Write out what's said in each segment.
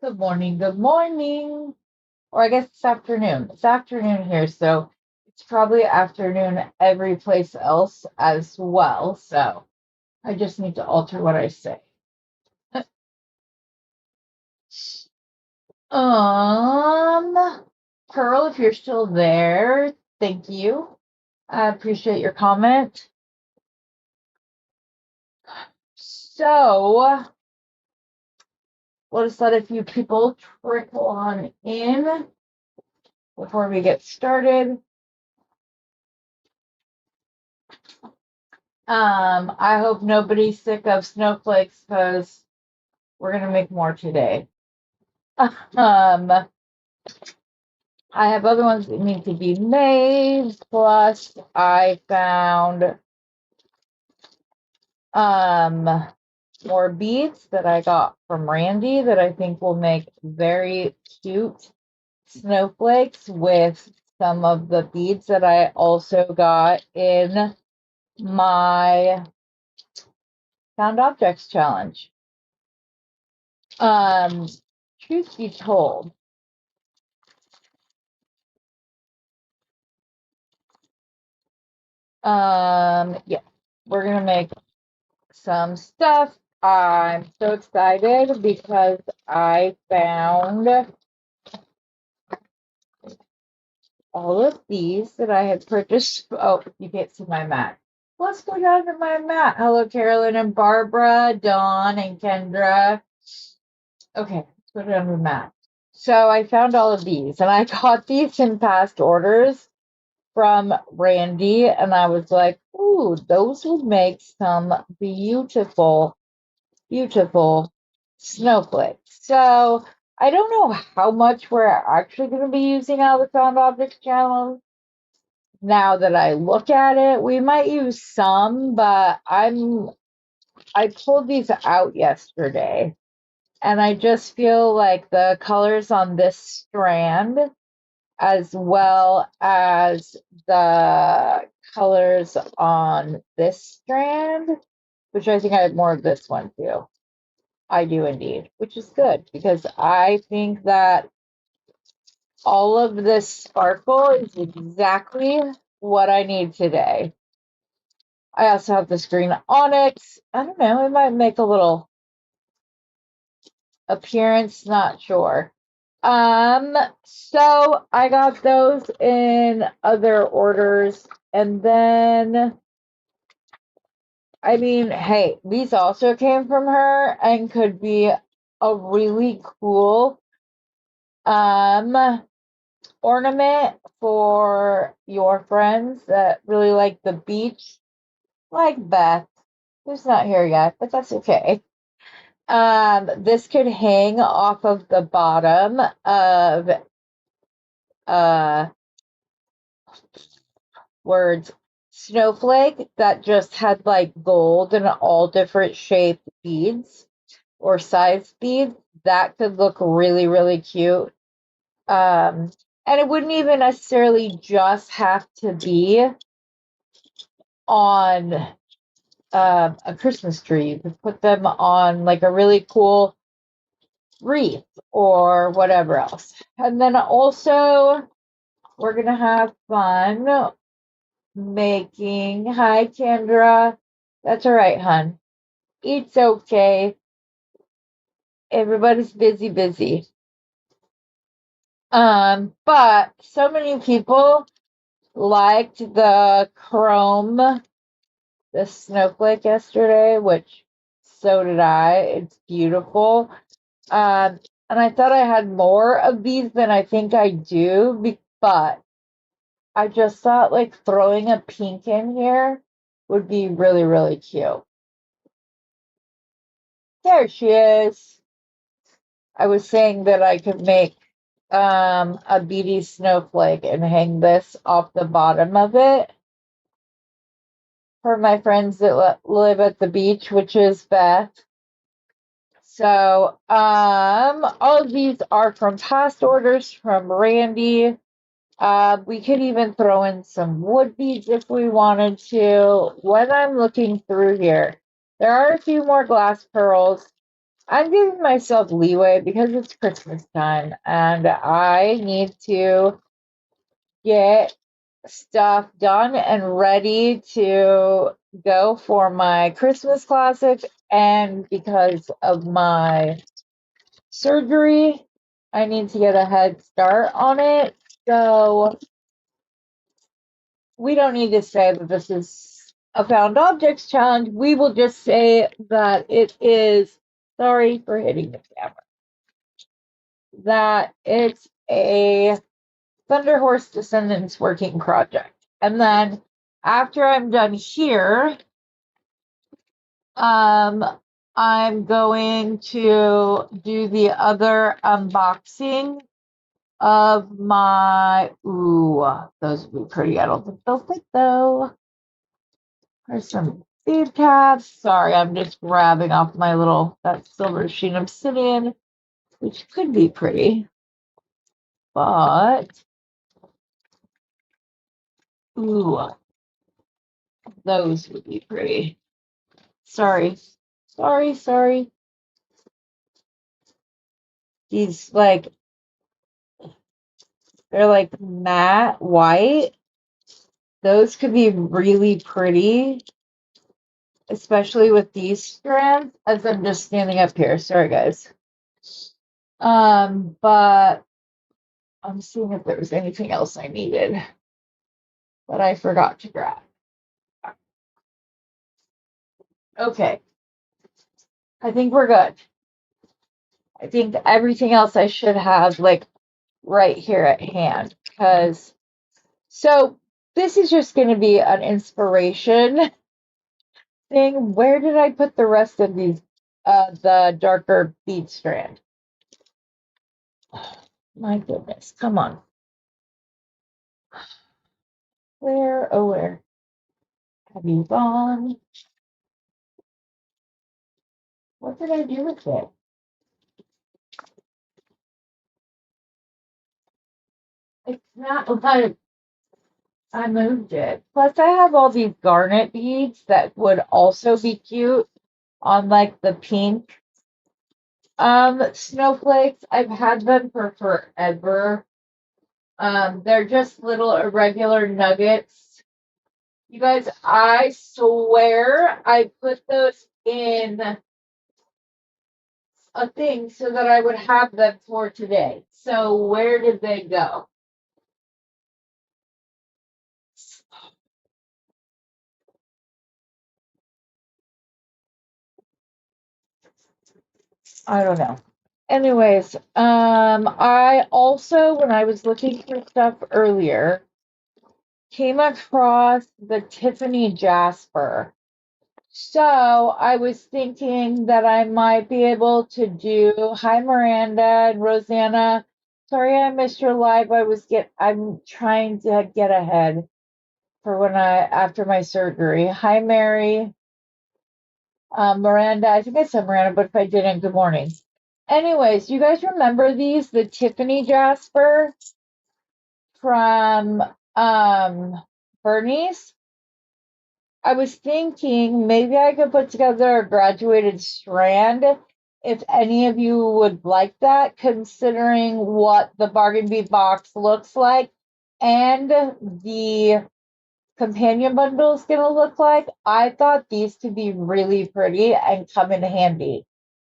Good morning, good morning. Or I guess it's afternoon. It's afternoon here, so it's probably afternoon every place else as well. So I just need to alter what I say. Um, Pearl, if you're still there, thank you. I appreciate your comment. So we'll just let a few people trickle on in before we get started. I hope nobody's sick of snowflakes because we're gonna make more today. I have other ones that need to be made. Plus, I found more beads that I got from Randee that I think will make very cute snowflakes with some of the beads that I also got in my found objects challenge. Truth be told, yeah, we're gonna make some stuff. I'm so excited because I found all of these that I had purchased. Oh, you can't see my mat. Let's go down to my mat. Hello, Carolyn and Barbara, Dawn and Kendra. Okay, let's go down to the mat. So I found all of these, and I got these in past orders from Randee, and I was like, ooh, those would make some beautiful, beautiful snowflakes. So I don't know how much we're actually going to be using out of the Found Objects channel. Now that I look at it, we might use some, but I pulled these out yesterday, and I just feel like the colors on this strand, as well as the colors on this strand, which I think I have more of this one too. I do indeed, which is good because I think that all of this sparkle is exactly what I need today. I also have this green onyx. I don't know, it might make a little appearance, not sure. So I got those in other orders, and then I mean, hey, these also came from her and could be a really cool ornament for your friends that really like the beach, like Beth, who's not here yet, but that's okay. This could hang off of the bottom of words snowflake that just had like gold and all different shaped beads or size beads. That could look really, really cute. And it wouldn't even necessarily just have to be on a Christmas tree. You could put them on like a really cool wreath or whatever else. And then also, we're going to have fun making. Hi, Kendra. That's all right, hon. It's okay. Everybody's busy, busy. But so many people liked the chrome, the snowflake yesterday, which so did I. It's beautiful. And I thought I had more of these than I think I do, but I just thought like throwing a pink in here would be really, really cute. There she is. I was saying that I could make a beady snowflake and hang this off the bottom of it for my friends that live at the beach, which is Beth. So, all of these are from past orders from Randee. We could even throw in some wood beads if we wanted to. When I'm looking through here, there are a few more glass pearls I'm giving myself leeway because it's Christmas time and I need to get stuff done and ready to go for my Christmas classic. And because of my surgery, I need to get a head start on it. So we don't need to say that this is a found objects challenge. We will just say that it is, sorry for hitting the camera, that it's a Thunderhorse Descendants working project. And then after I'm done here, I'm going to do the other unboxing of my, ooh, those would be pretty. I don't think they'll fit though. There's some bead caps. Sorry, I'm just grabbing off my that silver sheen obsidian, which could be pretty, but, ooh, those would be pretty. Sorry. These they're like matte white. Those could be really pretty, especially with these strands, as I'm just standing up here. Sorry, guys. But I'm seeing if there was anything else I needed that I forgot to grab. Okay. I think we're good. I think everything else I should have right here at hand, because so this is just going to be an inspiration thing. Where did I put the rest of these the darker bead strand? My goodness, come on. Where have you gone? What did I do with it? It's not like I moved it. Plus, I have all these garnet beads that would also be cute on the pink snowflakes. I've had them for forever. They're just little irregular nuggets. You guys, I swear I put those in a thing so that I would have them for today. So where did they go? I don't know. Anyways, I also, when I was looking for stuff earlier, came across the Tiffany Jasper. So I was thinking that I might be able to do, hi Miranda and Rosanna. Sorry I missed your live. I'm trying to get ahead for after my surgery. Hi Mary. Miranda, I think I said Miranda, but if I didn't, good morning. Anyways, you guys remember these? The Tiffany Jasper from Bernie's? I was thinking maybe I could put together a graduated strand if any of you would like that, considering what the Bargain Bee box looks like and the companion bundle is going to look like. I thought these could be really pretty and come in handy.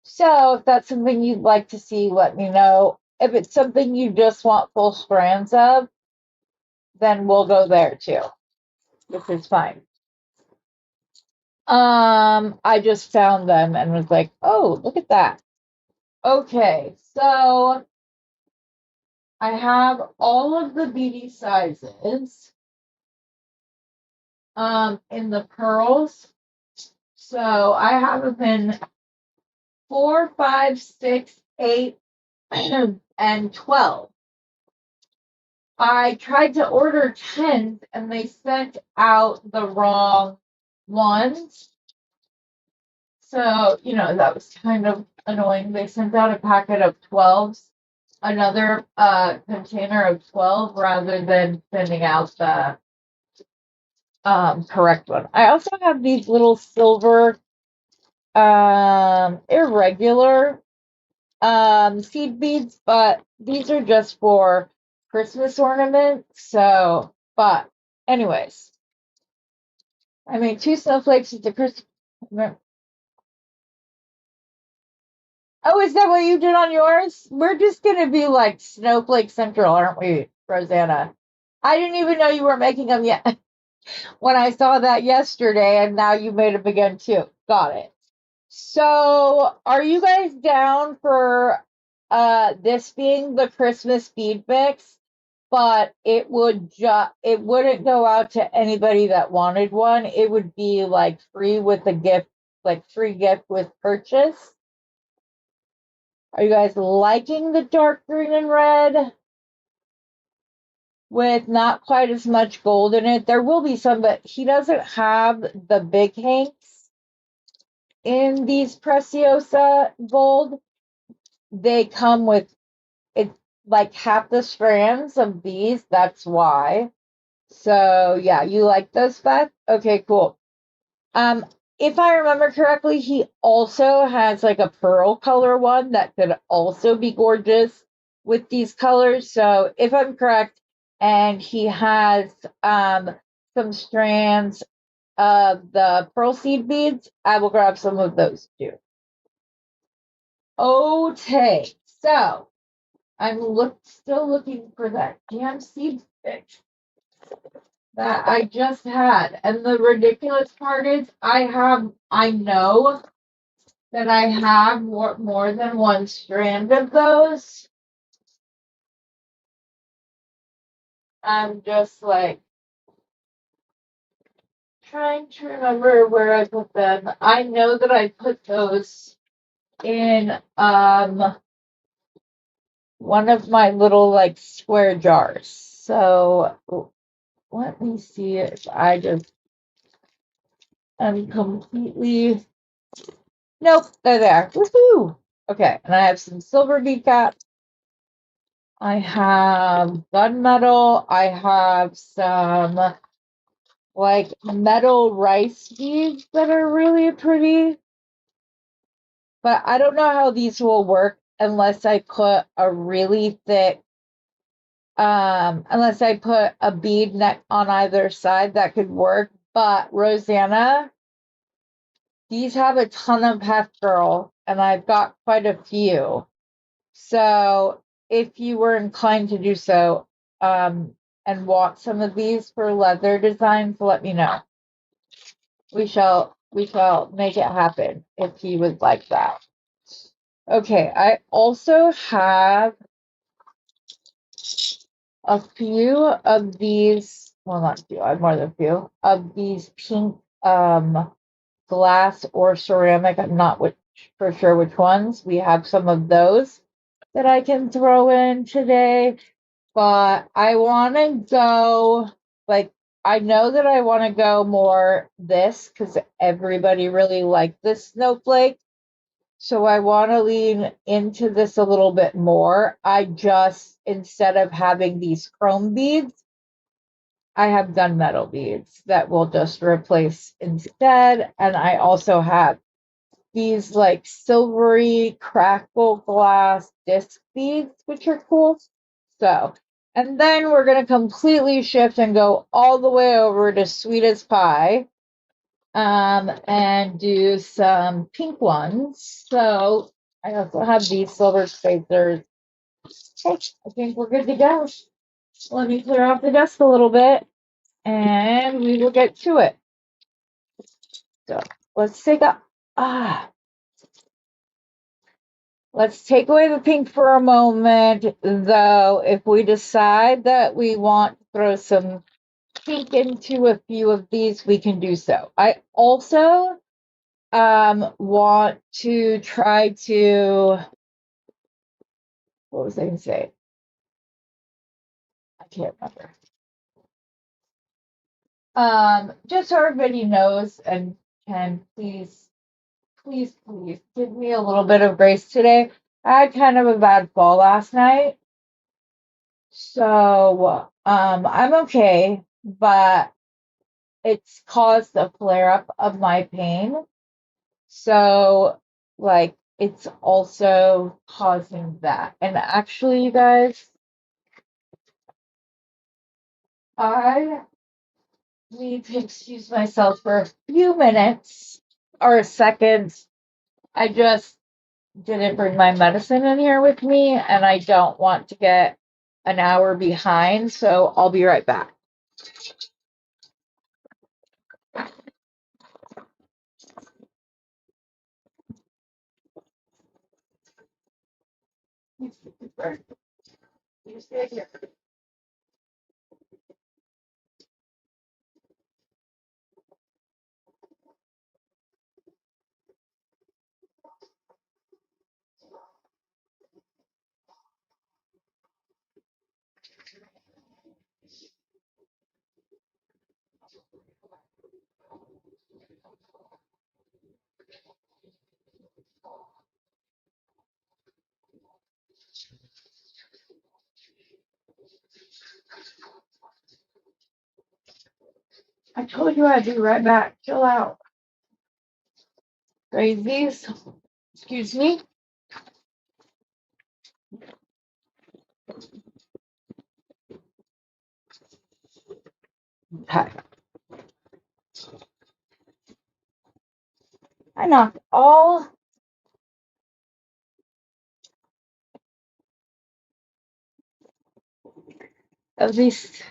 So if that's something you'd like to see, let me know. If it's something you just want full strands of, then we'll go there too, which is fine. I just found them and was like, oh, look at that. Okay, so I have all of the beady sizes in the pearls. So I have them in 4, 5, 6, 8, and 12. I tried to order 10s and they sent out the wrong ones. So, that was kind of annoying. They sent out a packet of 12s, another container of 12 rather than sending out the correct one. I also have these little silver irregular seed beads, but these are just for Christmas ornaments. So, but anyways, I made 2 snowflakes at the Christmas. Oh, is that what you did on yours? We're just gonna be like Snowflake Central, aren't we, Rosanna? I didn't even know you were making them yet when I saw that yesterday, and now you made them again too. Got it. So, are you guys down for this being the Christmas bead mix? But it wouldn't go out to anybody that wanted one. It would be like free with a gift, like free gift with purchase. Are you guys liking the dark green and red with not quite as much gold in it? There will be some, but he doesn't have the big hanks in these Preciosa gold. They come with it like half the strands of these. That's why. So yeah, you like those, Beth? Okay, cool. If I remember correctly, he also has like a pearl color one that could also be gorgeous with these colors. So if I'm correct, and he has some strands of the pearl seed beads, I will grab some of those too. Okay, so I'm still looking for that damn seed stick that I just had. And the ridiculous part is I know that I have more than one strand of those. I'm just like trying to remember where I put them. I know that I put those in one of my little like square jars. So let me see if I just am completely. Nope, they're there. Woohoo! Okay, and I have some silver bead caps. I have gunmetal. I have some like metal rice beads that are really pretty. But I don't know how these will work unless I put a really thick, unless I put a bead neck on either side that could work. But Rosanna, these have a ton of heft girl, and I've got quite a few. So if you were inclined to do so, and want some of these for leather designs, let me know. We shall make it happen if he would like that. Okay, I also have a few of these, well, not a few, I have more than a few of these pink glass or ceramic. I'm not for sure which ones. We have some of those that I can throw in today, but I want to go like I know that I want to go more this because everybody really liked this snowflake. So I want to lean into this a little bit more. I just, instead of having these chrome beads, I have gunmetal beads that will just replace instead. And I also have these like silvery crackle glass disc beads, which are cool. So, and then we're going to completely shift and go all the way over to Sweet as Pie, and do some pink ones. So I also have these silver spacers. Okay, I think we're good to go. Let me clear off the dust a little bit and we will get to it. So let's take let's take away the pink for a moment, though. If we decide that we want to throw some pink into a few of these, we can do so. I also want to try to, what was I going to say? I can't remember. Just so everybody knows and can please give me a little bit of grace today. I had kind of a bad fall last night. So, I'm okay, but it's caused a flare up of my pain. So, like, it's also causing that. And actually, you guys, I need to excuse myself for a few minutes or seconds. I just didn't bring my medicine in here with me, and I don't want to get an hour behind, so I'll be right back. You stay here. I told you I'd be right back. Chill out. Crazies. Excuse me. Okay. I knocked all of these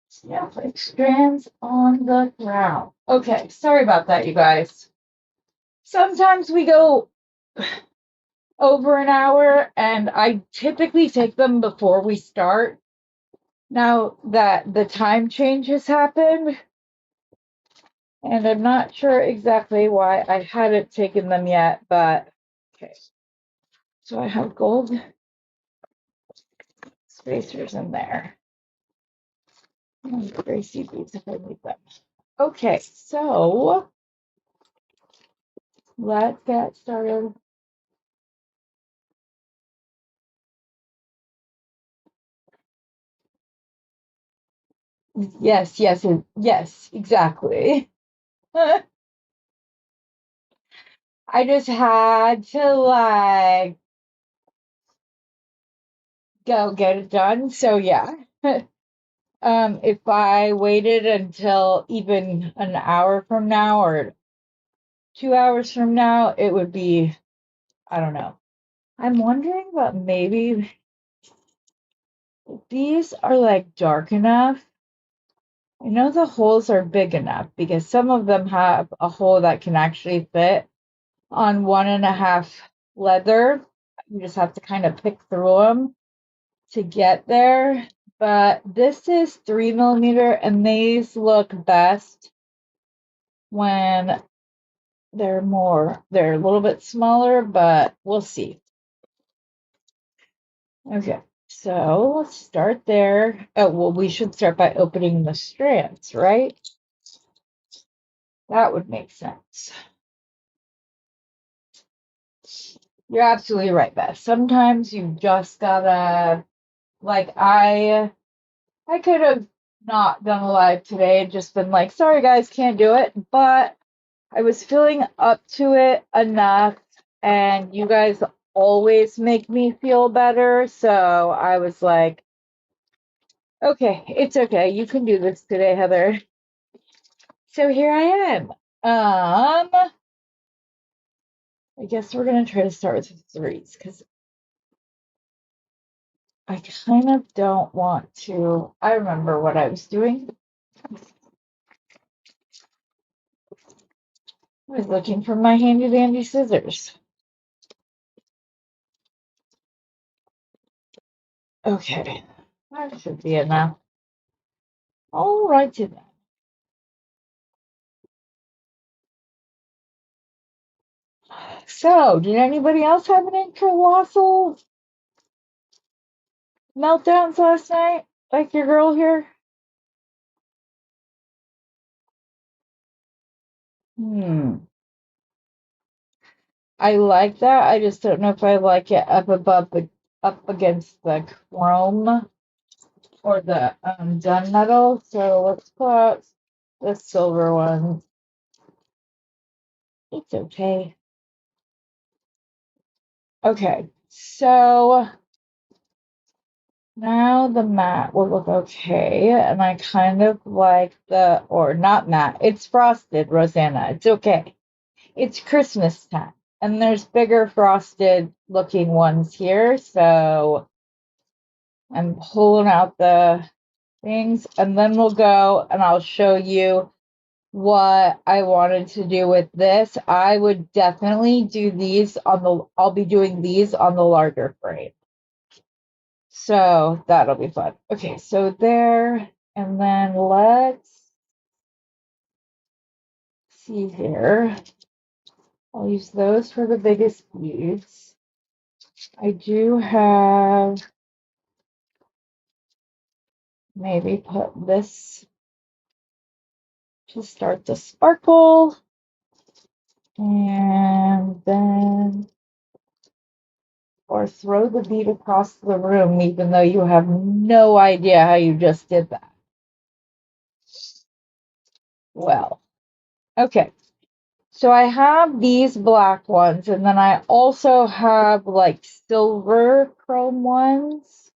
snowflake strands on the ground. Okay, sorry about that, you guys. Sometimes we go over an hour, and I typically take them before we start. Now that the time change has happened, and I'm not sure exactly why I hadn't taken them yet, but okay. So I have gold spacers in there. Gracie beads if I need them. Okay, so let's get started. Yes, yes, yes, exactly. I just had to like go get it done. So yeah. If I waited until even an hour from now or 2 hours from now, it would be, I don't know. I'm wondering about maybe these are like dark enough. I know the holes are big enough because some of them have a hole that can actually fit on 1.5 leather. You just have to kind of pick through them to get there. But this is 3mm, and these look best when they're a little bit smaller, but we'll see. Okay, so let's start there. Oh, well, we should start by opening the strands, right? That would make sense. You're absolutely right, Beth. Sometimes you just gotta, like, I could have not done a live today and just been like, sorry guys, can't do it, but I was feeling up to it enough, and you guys always make me feel better, so I was like, okay, it's okay. You can do this today, Heather. So here I am. I guess we're gonna try to start with the 3s because I kind of don't want to. I remember what I was doing. I was looking for my handy dandy scissors. Okay, that should be enough. All righty then. So, did anybody else have any colossal meltdowns last night, like your girl here? I like that. I just don't know if I like it up against the chrome or the gunmetal. So let's pull out the silver one. It's okay. Okay, so now the mat will look okay, and I kind of like or not matte, it's frosted, Rosanna. It's okay. It's Christmas time, and there's bigger frosted looking ones here, so I'm pulling out the things, and then we'll go and I'll show you what I wanted to do with this. I would definitely do these I'll be doing these on the larger frame. So that'll be fun. Okay, so there, and then let's see here. I'll use those for the biggest beads. I do have, maybe put this to start the sparkle, and then, or throw the bead across the room, even though you have no idea how you just did that. Well, okay. So I have these black ones, and then I also have like silver chrome ones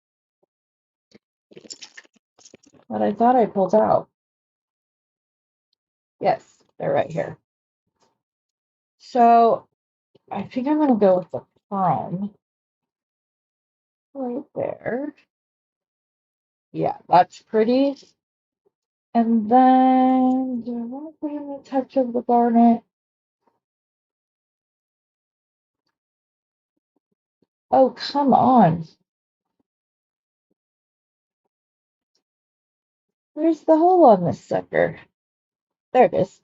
that I thought I pulled out. Yes, they're right here. So I think I'm going to go with the chrome right there. Yeah, that's pretty. And then, do I want to put in a touch of the garnet? Oh, come on. Where's the hole on this sucker? There it is.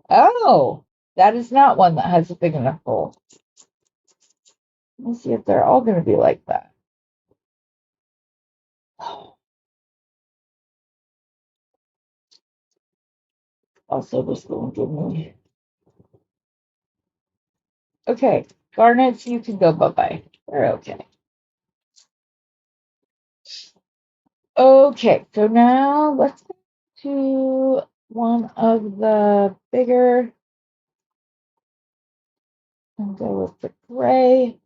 Oh, that is not one that has a big enough hole. Let's see if they're all going to be like that. Also, just going to give me. Okay, garnets, you can go bye-bye. They're okay. Okay, so now let's go to one of the bigger and go with the gray.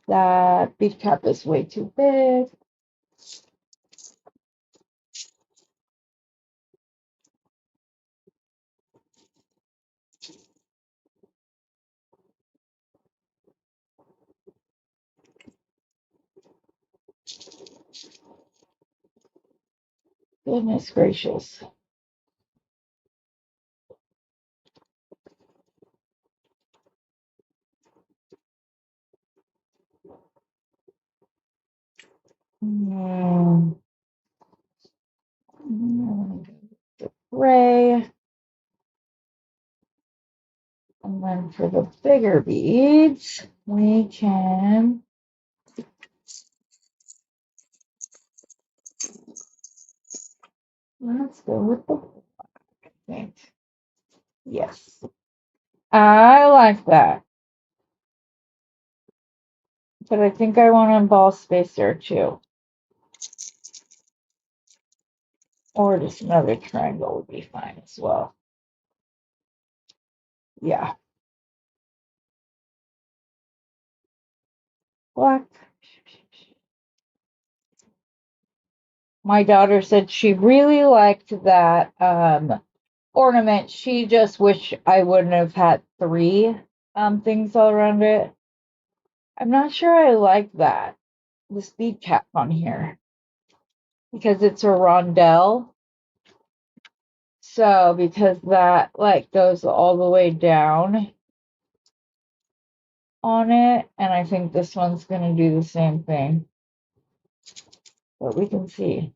That bead cap is way too big. Goodness gracious. The gray. And then for the bigger beads, we can let's go with the black, I think. Yes. I like that. But I think I want to emboss spacer too. Or just another triangle would be fine as well. Yeah. Black. My daughter said she really liked that ornament. She just wished I wouldn't have had three things all around it. I'm not sure I like that. The speed cap on here. Because it's a rondelle. So because that like goes all the way down on it, and I think this one's gonna do the same thing. But we can see.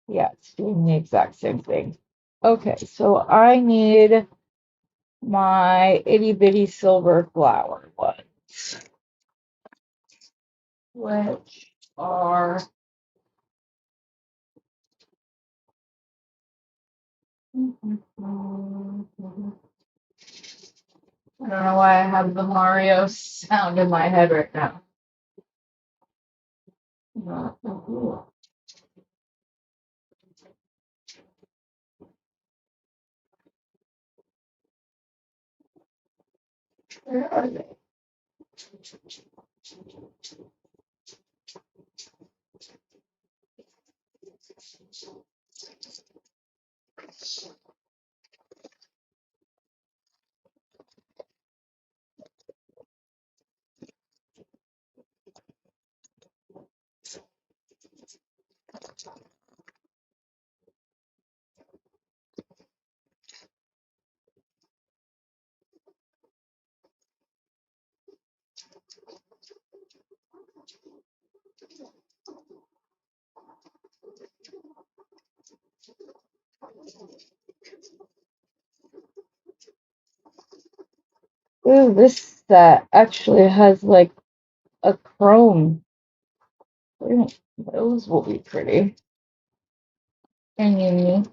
Yeah, it's doing the exact same thing. Okay, so I need my itty bitty silver flower ones, which are I don't know why I have the Mario sound in my head right now. Where are they? Ooh, this set actually has like a chrome. Those will be pretty and unique.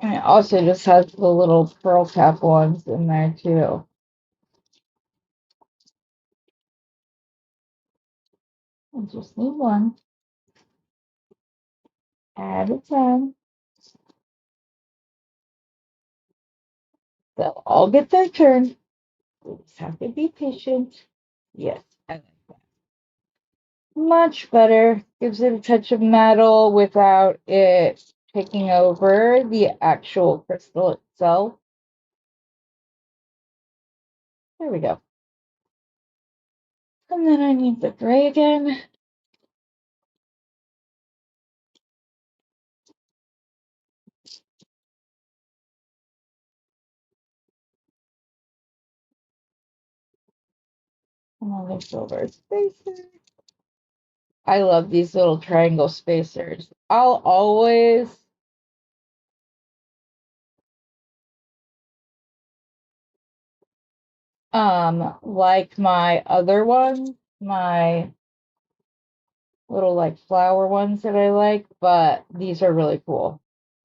And it also just has the little pearl cap ones in there too. I just need one at a time. They'll all get their turn. We just have to be patient. Yes. Much better. Gives it a touch of metal without it taking over the actual crystal itself. There we go. And then I need the gray again. Another silver spacer. I love these little triangle spacers. I'll always like my other ones, my little like flower ones that I like, but these are really cool.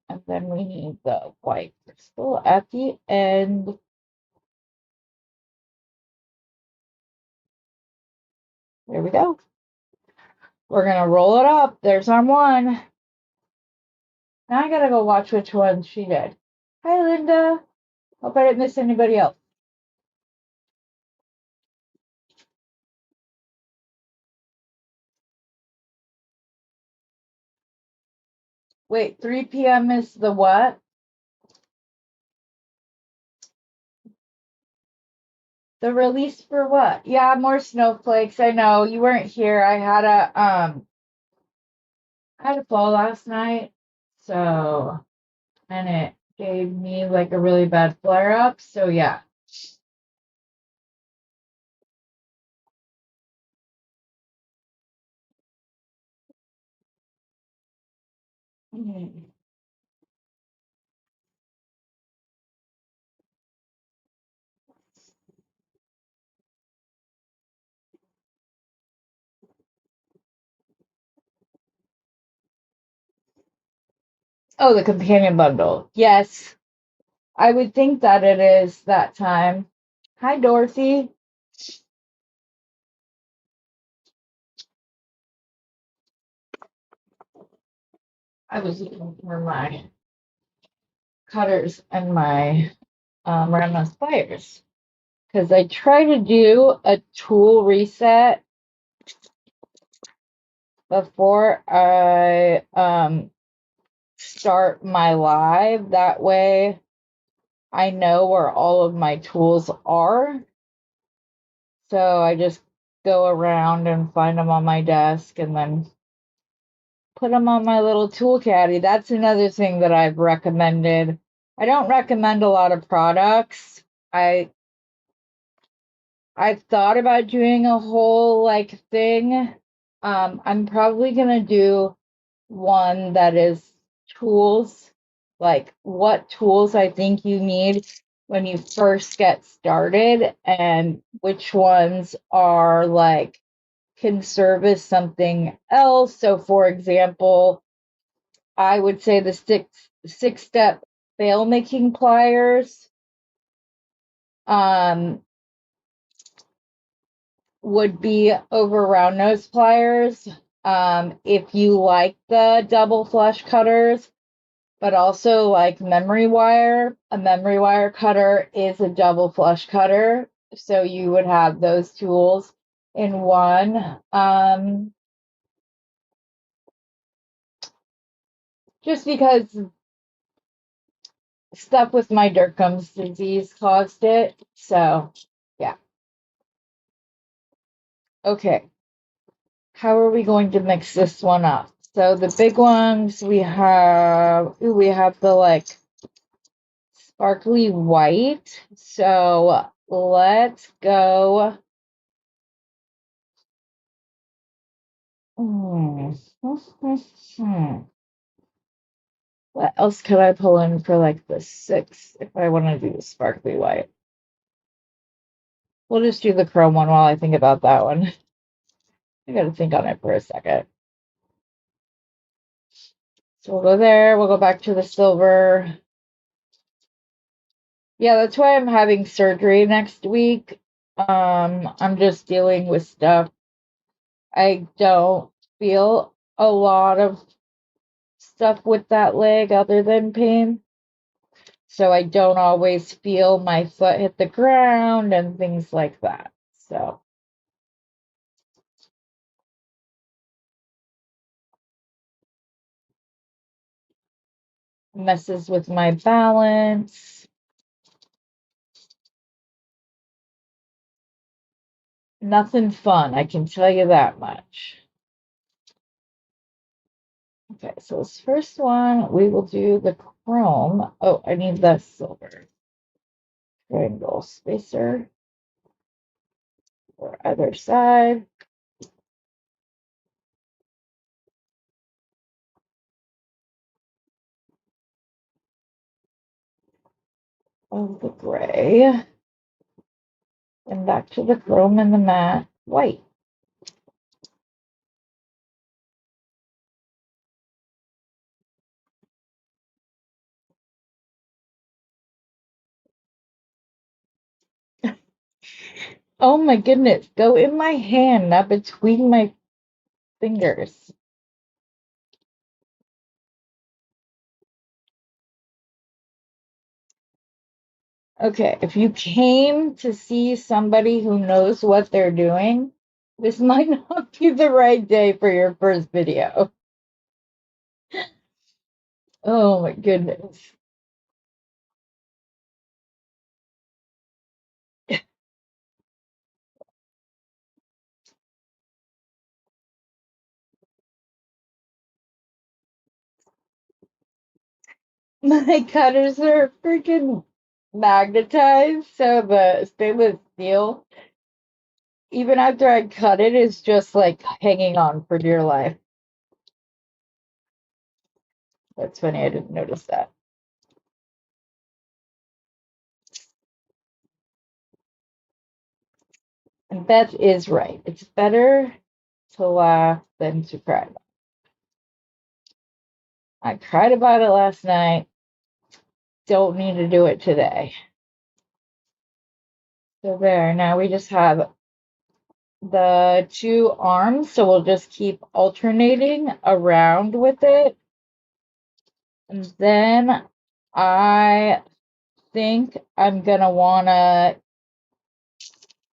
And then we need the white crystal at the end. There we go. We're gonna roll it up. There's our one. Now I gotta go watch which one she did. Hi, Linda. Hope I didn't miss anybody else. Wait, 3 p.m. is the what? The release for what? Yeah, more snowflakes. I know you weren't here. I had a fall last night, so and it gave me like a really bad flare up. So yeah. Mm. Oh, the companion bundle. Yes, I would think that it is that time. Hi, Dorothy. I was looking for my cutters and my Randee pliers because I try to do a tool reset before I start my live. That way I know where all of my tools are. So I just go around and find them on my desk and then put them on my little tool caddy. That's another thing that I've recommended. I don't recommend a lot of products. I've thought about doing a whole like thing. I'm probably gonna do one that is tools, like what tools I think you need when you first get started and which ones are like can service something else. So for example, I would say the six-step fail making pliers would be over round nose pliers. If you like the double flush cutters, but also like memory wire, a memory wire cutter is a double flush cutter. So you would have those tools in one. Just because stuff with my Dirkham's disease caused it. So, yeah. Okay. How are we going to mix this one up? So the big ones we have, we have the like sparkly white. So let's go. What else could I pull in for like the 6 if I want to do the sparkly white? We'll just do the chrome one while I think about that one. I gotta think on it for a second. So we'll go there. We'll go back to the silver. Yeah, that's why I'm having surgery next week. I'm just dealing with stuff. I don't feel a lot of stuff with that leg other than pain. So I don't always feel my foot hit the ground and things like that. So messes with my balance. Nothing fun, I can tell you that much. Okay, so this first one, we will do the chrome. Oh, I need the silver. Triangle spacer for other side. Of the gray. And back to the chrome and the matte white. Oh my goodness, go in my hand, not between my fingers. Okay, if you came to see somebody who knows what they're doing, this might not be the right day for your first video. Oh my goodness. My cutters are freaking magnetized, so the stainless steel, even after I cut it, is just like hanging on for dear life. That's funny, I didn't notice that. And Beth is right. It's better to laugh than to cry. I cried about it last night. Don't need to do it today. So there, now we just have the 2 arms, so we'll just keep alternating around with it. And then I think I'm gonna wanna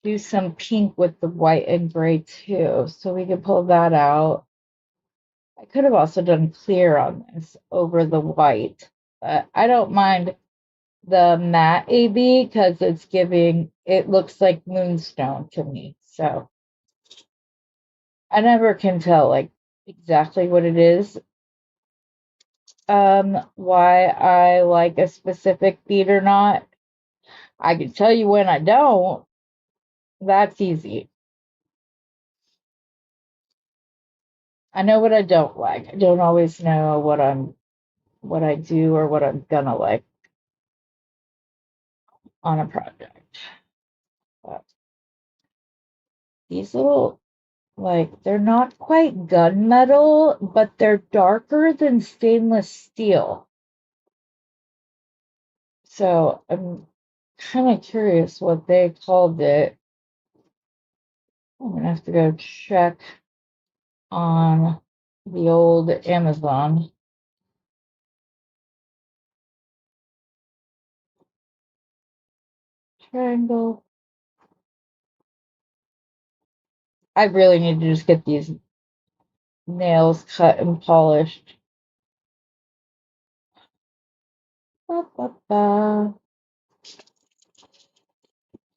do some pink with the white and gray too. So we can pull that out. I could have also done clear on this over the white, but I don't mind the matte AB because it's giving, it looks like moonstone to me. So I never can tell like exactly what it is. Why I like a specific bead or not. I can tell you when I don't. That's easy. I know what I don't like. I don't always know what I do or what I'm gonna like on a project. But these little, like, they're not quite gunmetal, but they're darker than stainless steel. So I'm kind of curious what they called it. I'm gonna have to go check on the old Amazon. Triangle. I really need to just get these nails cut and polished. Ba, ba, ba.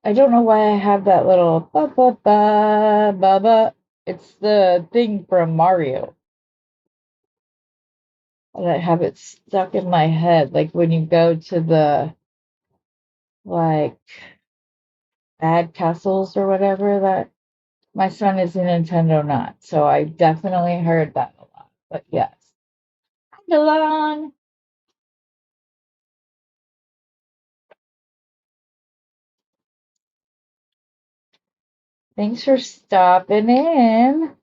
I don't know why I have that little ba ba ba ba ba. It's the thing from Mario. And I have it stuck in my head, like when you go to the like bad castles or whatever. That my son is a Nintendo nut, so I definitely heard that a lot. But yes, Milan. Thanks for stopping in.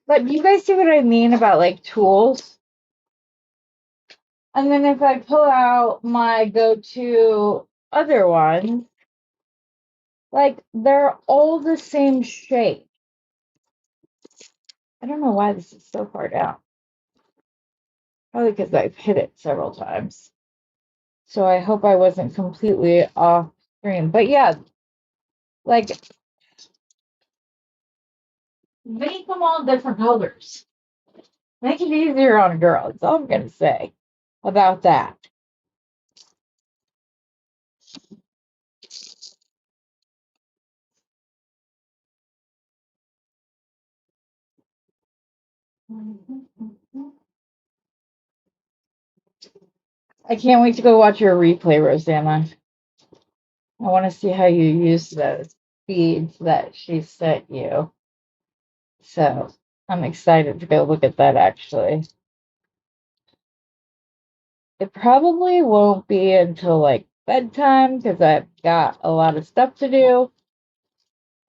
But you guys see what I mean about like tools? And then if I pull out my go-to other ones, like they're all the same shape. I don't know why this is so far down. Probably because I've hit it several times. So I hope I wasn't completely off screen. But yeah, like make them all different colors. Make it easier on a girl. That's all I'm gonna say about that. I can't wait to go watch your replay, Rosanna. I want to see how you use those beads that she sent you. So I'm excited to go look at that actually. It probably won't be until like bedtime because I've got a lot of stuff to do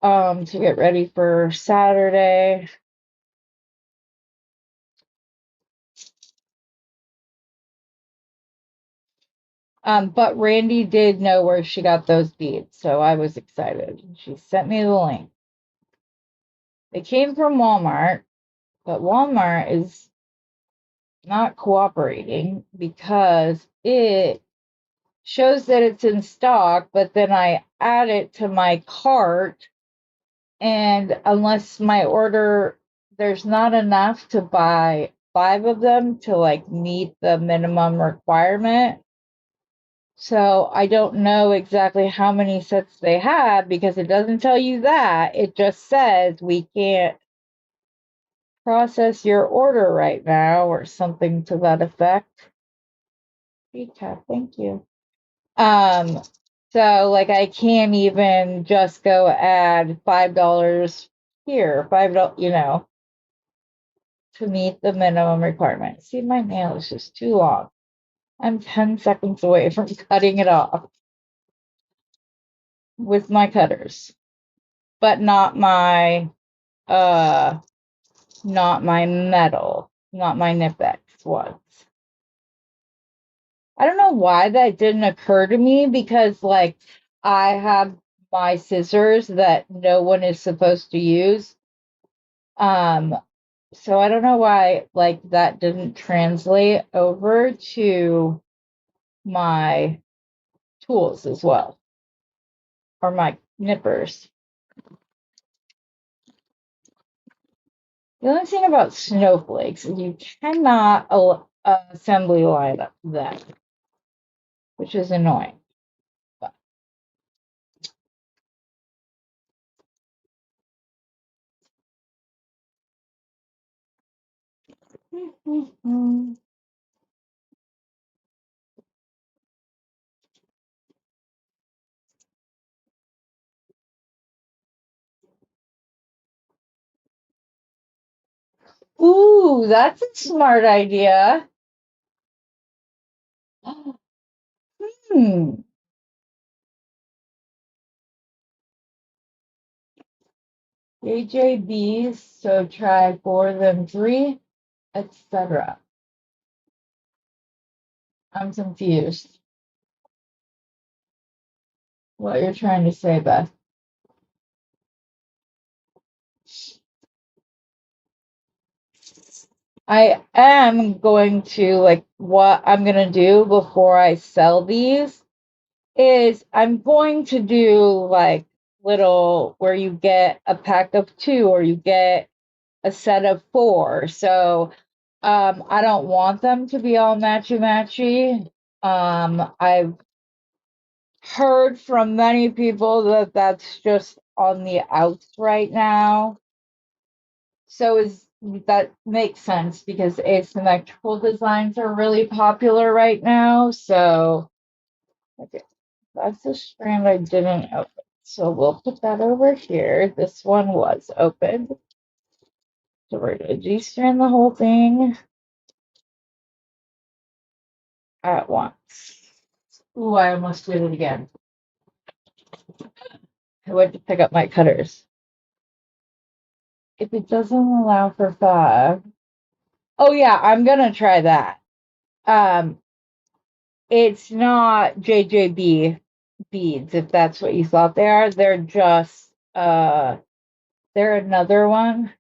to get ready for Saturday. But Randee did know where she got those beads, so I was excited. She sent me the link. They came from Walmart, but Walmart is not cooperating because it shows that it's in stock, but then I add it to my cart, and unless my order, there's not enough to buy 5 of them to like meet the minimum requirement. So I don't know exactly how many sets they have because it doesn't tell you that. It just says we can't process your order right now or something to that effect. Recap, thank you. So like I can't even just go add $5 here, $5, to meet the minimum requirement. See, my nail is just too long. I'm 10 seconds away from cutting it off with my cutters, but not my metal, not my Nipex ones. I don't know why that didn't occur to me because like I have my scissors that no one is supposed to use. So I don't know why like that didn't translate over to my tools as well, or my nippers. The only thing about snowflakes is you cannot assembly line up them, which is annoying. But ooh, that's a smart idea. Hmm. JJBs, so try 4, then 3, etc. I'm confused. What you're trying to say, Beth? I am going to, like, what I'm going to do before I sell these is I'm going to do, like, little where you get a pack of 2 or you get a set of 4. So, I don't want them to be all matchy-matchy. I've heard from many people that that's just on the outs right now. So that makes sense because asymmetrical designs are really popular right now. So, okay, that's a strand I didn't open. So we'll put that over here. This one was opened. So we're going to de-strand the whole thing at once. Ooh, I almost did it again. I went to pick up my cutters. If it doesn't allow for 5. Oh yeah, I'm gonna try that. It's not JJB beads, if that's what you thought they are. They're just they're another one.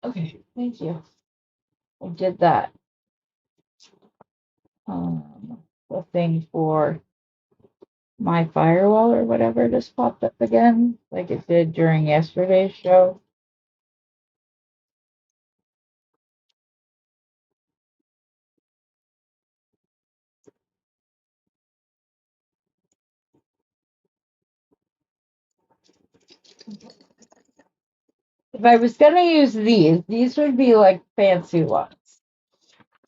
Okay, thank you. I did that. The thing for my firewall or whatever just popped up again, like it did during yesterday's show. If I was gonna use these would be like fancy ones.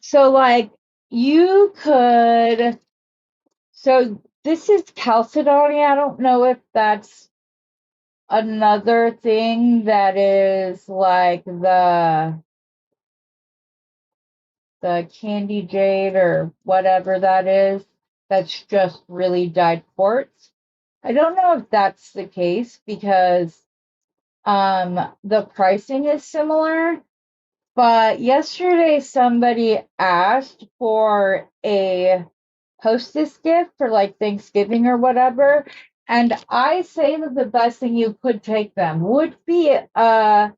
So like you could, so this is chalcedony. I don't know if that's another thing that is like the candy jade or whatever that is. That's just really dyed quartz. I don't know if that's the case because the pricing is similar. But yesterday somebody asked for a hostess gift for like Thanksgiving or whatever. And I say that the best thing you could take them would be a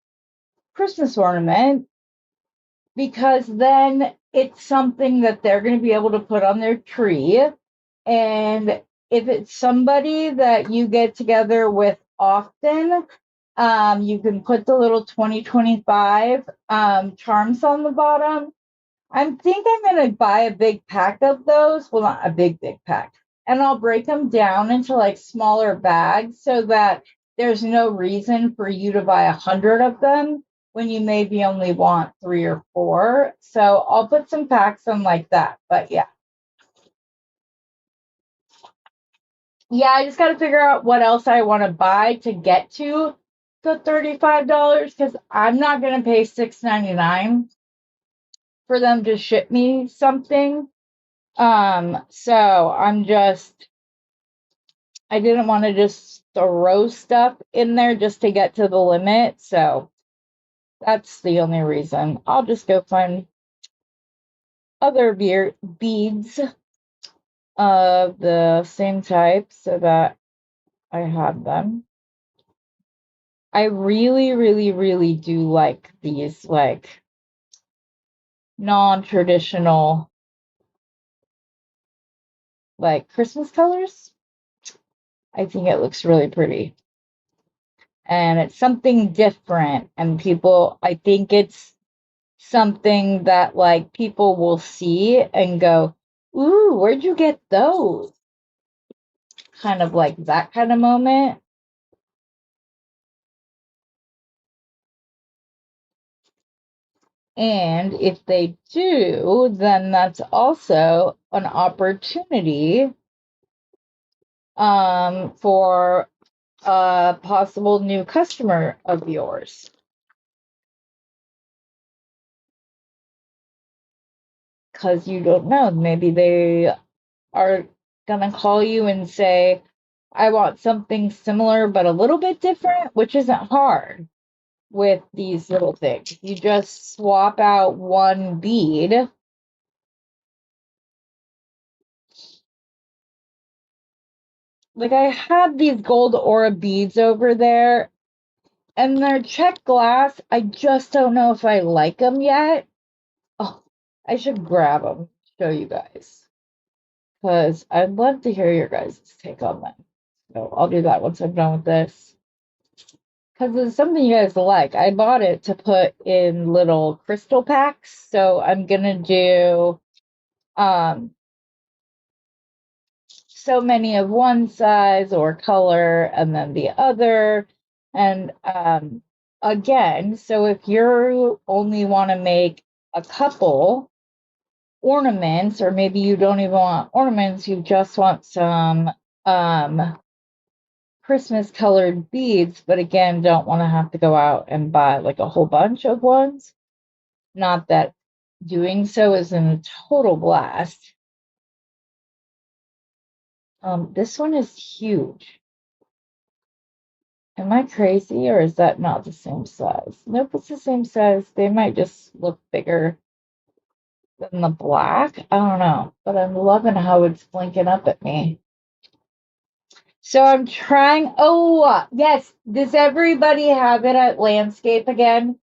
Christmas ornament because then it's something that they're going to be able to put on their tree. And if it's somebody that you get together with often, you can put the little 2025 charms on the bottom. I think I'm going to buy a big pack of those. Well, not a big pack. And I'll break them down into like smaller bags so that there's no reason for you to buy 100 of them when you maybe only want 3 or 4. So I'll put some packs on like that. But yeah. Yeah, I just got to figure out what else I want to buy to get to the $35 because I'm not going to pay $6.99 for them to ship me something. So I didn't want to just throw stuff in there just to get to the limit. So that's the only reason. I'll just go find other beads of the same type so that I have them. I really, really, really do like these like non-traditional like Christmas colors. I think it looks really pretty. And it's something different and I think it's something that like people will see and go, "Ooh, where'd you get those?" Kind of like that kind of moment. And if they do, then that's also an opportunity for a possible new customer of yours. because you don't know. Maybe they are gonna call you and say, I want something similar but a little bit different, which isn't hard with these little things. You just swap out one bead. Like I have these gold aura beads over there, and they're checked glass. I just don't know if I like them yet. Oh, I should grab them, show you guys, because I'd love to hear your guys' take on them. So I'll do that once I'm done with this. Because it's something you guys like. I bought it to put in little crystal packs. So I'm gonna do so many of one size or color and then the other. And again, so if you only want to make a couple ornaments, or maybe you don't even want ornaments, you just want some Christmas colored beads, but again, don't want to have to go out and buy like a whole bunch of ones. Not that doing so is a total blast. This one is huge. Am I crazy, or is that not the same size? Nope, it's the same size. They might just look bigger than the black. I don't know, but I'm loving how it's blinking up at me. So I'm trying. Oh, yes. Does everybody have it at landscape again?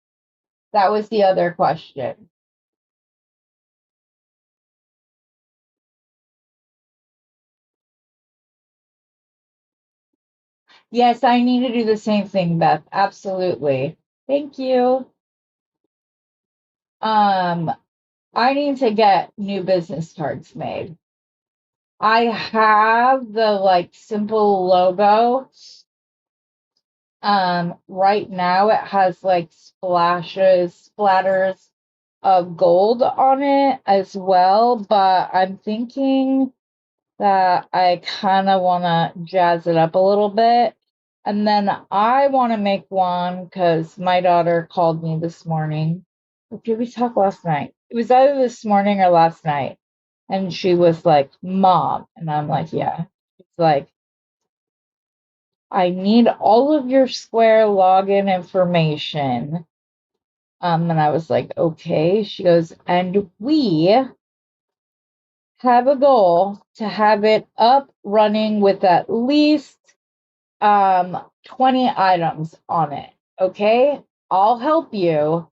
That was the other question. Yes, I need to do the same thing, Beth. Absolutely. Thank you. I need to get new business cards made. I have the like simple logo. Right now it has like splatters of gold on it as well, but I'm thinking that I kind of want to jazz it up a little bit. And then I want to make one because my daughter called me this morning. Did we talk last night? It was either this morning or last night. And she was like, Mom. And I'm like, yeah. It's like, I need all of your Square login information. And I was like, okay. She goes, and we have a goal to have it up running with at least 20 items on it. Okay, I'll help you,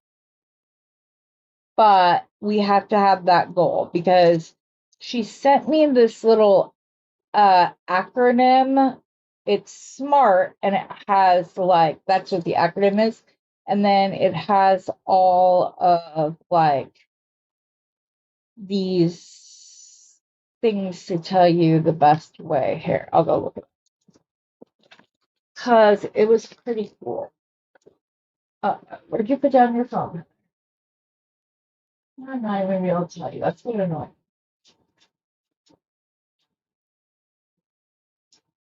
but we have to have that goal because she sent me this little acronym. It's SMART, and it has like, that's what the acronym is, and then it has all of like these things to tell you the best way. Here, I'll go look at it because it was pretty cool. Where'd you put down your phone? I'm not even able to tell you. That's what annoying.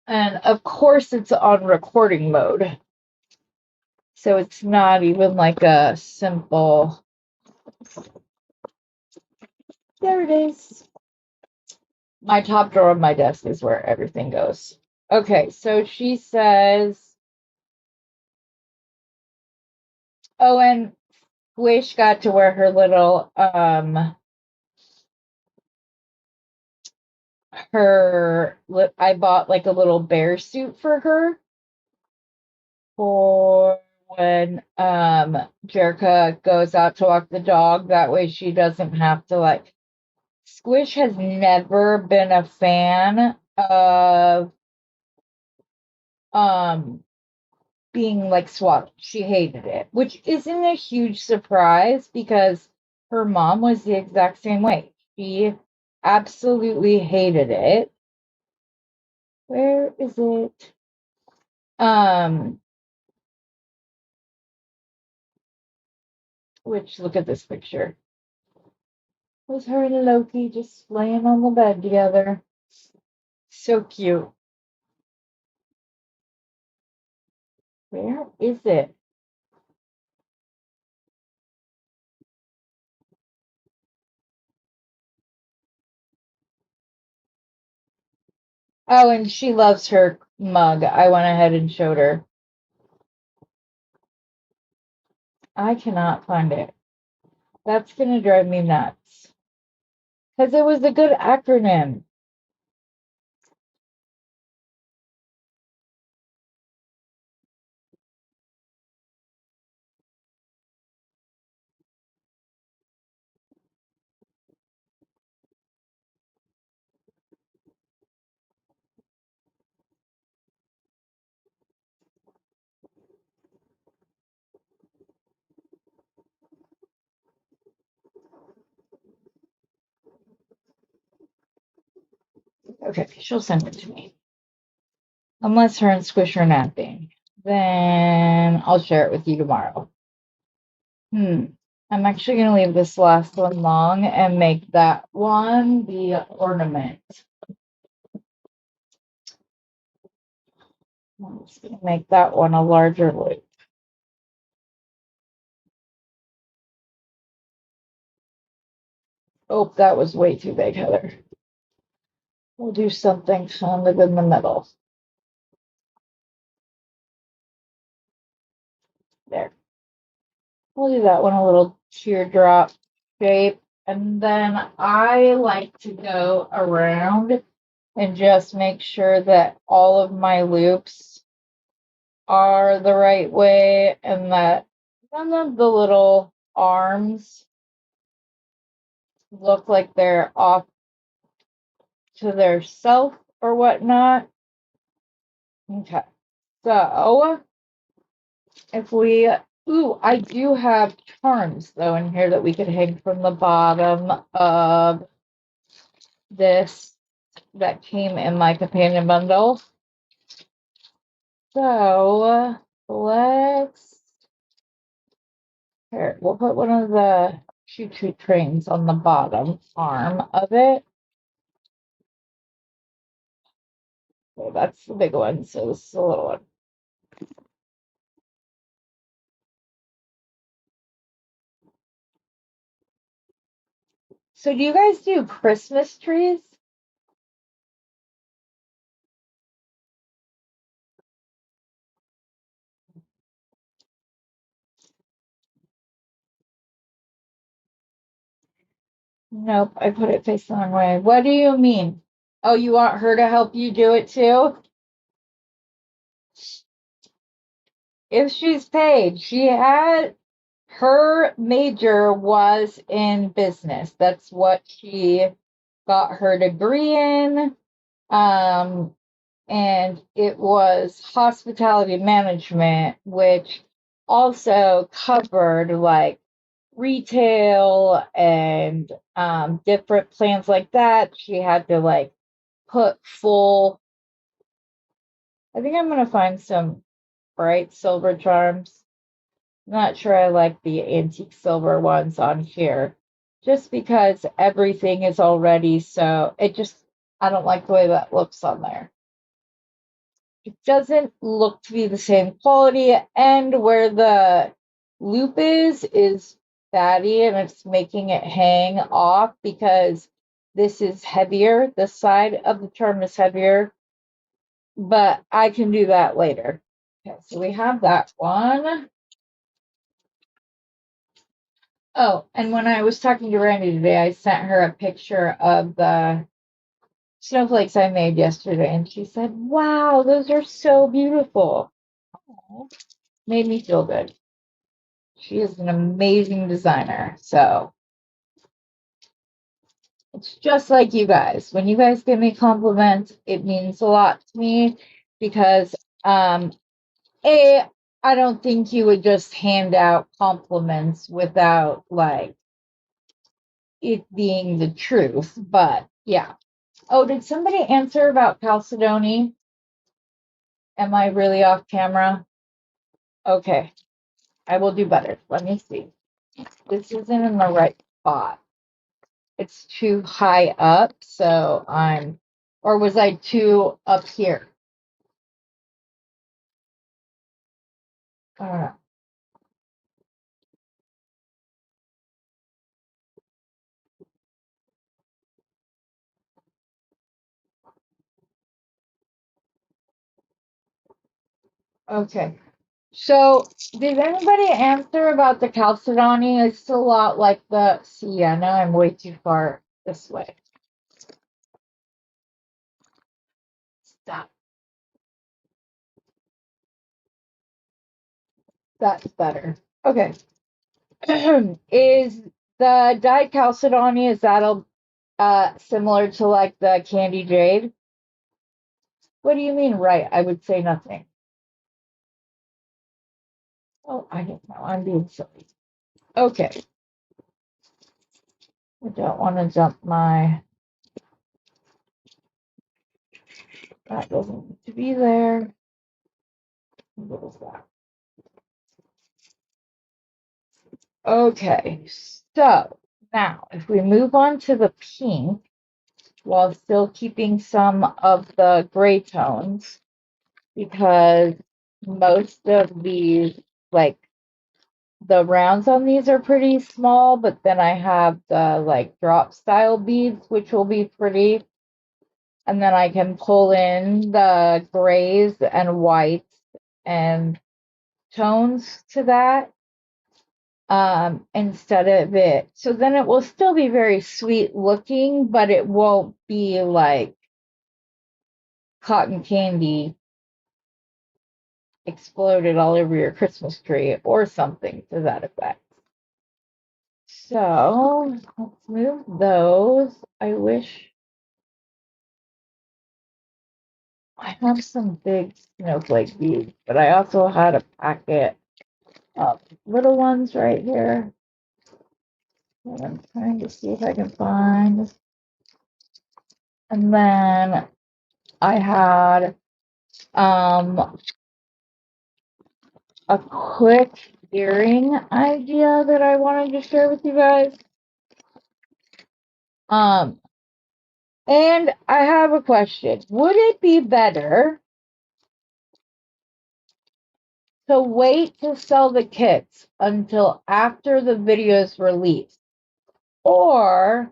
And of course, it's on recording mode. So it's not even like a simple. There it is. My top drawer of my desk is where everything goes. Okay, so she says, oh, and Wish got to wear her little I bought like a little bear suit for her for when Jerica goes out to walk the dog. That way she doesn't have to like. Squish has never been a fan of being like swaddled. She hated it, which isn't a huge surprise because her mom was the exact same way. She absolutely hated it. Where is it? Which look at this picture. It was her and Loki just laying on the bed together. So cute. Where is it? Oh, and she loves her mug. I went ahead and showed her. I cannot find it. That's going to drive me nuts. Because it was a good acronym. Okay, she'll send it to me. Unless her and Squish are napping. Then I'll share it with you tomorrow. I'm actually going to leave this last one long and make that one the ornament. I'm just going to make that one a larger loop. Oh, that was way too big, Heather. We'll do something kind of in the middle. There. We'll do that one a little teardrop shape. And then I like to go around and just make sure that all of my loops are the right way and that none of the little arms look like they're off to their self or whatnot. Okay. So if we, ooh, I do have charms though in here that we could hang from the bottom of this that came in my companion bundle. So let's, here, we'll put one of the choo-choo trains on the bottom arm of it. Okay, that's the big one, so this is the little one. So do you guys do Christmas trees? Nope, I put it face the wrong way. What do you mean? Oh, you want her to help you do it too? If she's paid, she had her major was in business. That's what she got her degree in. And it was hospitality management, which also covered like retail and different plans like that. She had to like put full. I think I'm gonna find some bright silver charms. Not sure I like the antique silver ones on here, just because everything is already so. It just I don't like the way that looks on there. It doesn't look to be the same quality, and where the loop is fatty and it's making it hang off because this is heavier. The side of the charm is heavier, but I can do that later. Okay, so we have that one. Oh, and when I was talking to Randee today, I sent her a picture of the snowflakes I made yesterday, and she said, "Wow, those are so beautiful." Aww. Made me feel good. She is an amazing designer. So it's just like you guys. When you guys give me compliments, it means a lot to me because A, I don't think you would just hand out compliments without like it being the truth. But yeah. Oh, did somebody answer about Chalcedony? Am I really off camera? Okay. I will do better. Let me see. This isn't in the right spot. It's too high up, so or was I too up here? Uh, Okay. So, did anybody answer about the Chalcedony? It's a lot like the. See, I know I'm way too far this way. Stop. That's better. Okay. Is the dyed Chalcedony, is that similar to like the Candy Jade? What do you mean, right? I would say nothing. Oh, I don't know. I'm being silly. Okay. I don't want to jump my. That doesn't need to be there. What is that? Okay. So now, if we move on to the pink, while still keeping some of the gray tones, because most of these, like the rounds on these are pretty small, but then I have the like drop style beads, which will be pretty. And then I can pull in the grays and whites and tones to that instead of it. So then it will still be very sweet looking, but it won't be like cotton candy exploded all over your Christmas tree or something to that effect. So let's move those. I wish I have some big snowflake beads, but I also had a packet of little ones right here. And I'm trying to see if I can find. And then I had a quick earring idea that I wanted to share with you guys. And I have a question. Would it be better to wait to sell the kits until after the video is released? Or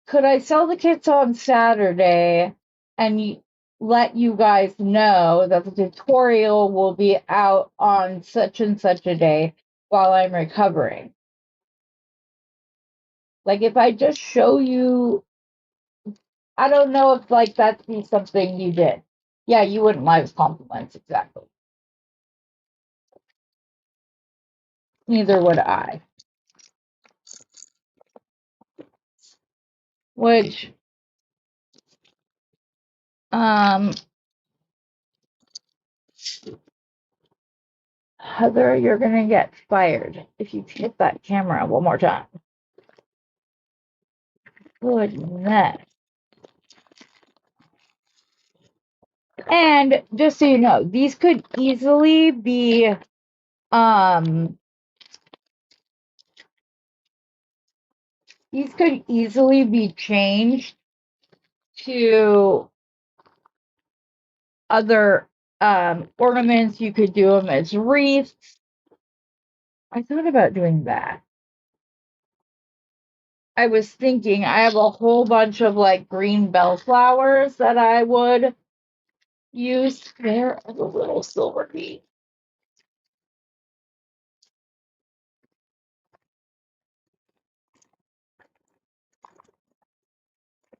could I sell the kits on Saturday and let you guys know that the tutorial will be out on such and such a day while I'm recovering? Like if I just show you, I don't know if like that'd be something you did. Yeah, you wouldn't live compliments, exactly. Neither would I. Which, um, Heather, you're gonna get fired if you hit that camera one more time. Goodness. And just so you know, these could easily be changed to other ornaments. You could do them as wreaths. I thought about doing that. I was thinking I have a whole bunch of like green bellflowers that I would use. There are the little silver beads.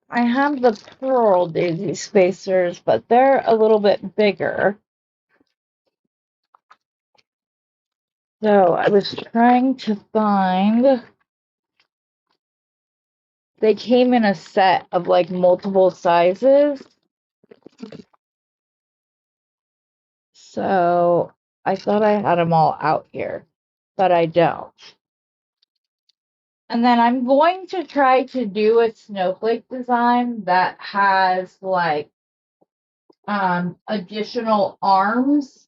I have the pearl daisy spacers, but they're a little bit bigger. So I was trying to find. They came in a set of like multiple sizes. So I thought I had them all out here, but I don't. And then I'm going to try to do a snowflake design that has like additional arms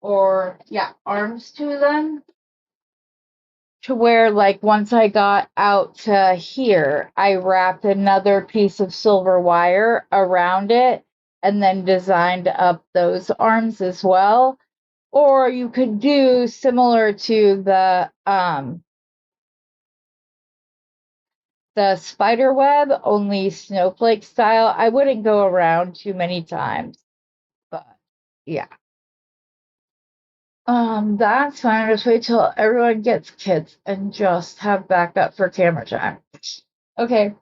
or arms to them, to where like once I got out to here, I wrapped another piece of silver wire around it and then designed up those arms as well. Or you could do similar to the spider web, only snowflake style. I wouldn't go around too many times, but yeah. That's fine. Just wait till everyone gets kids and just have backup for camera time. Okay.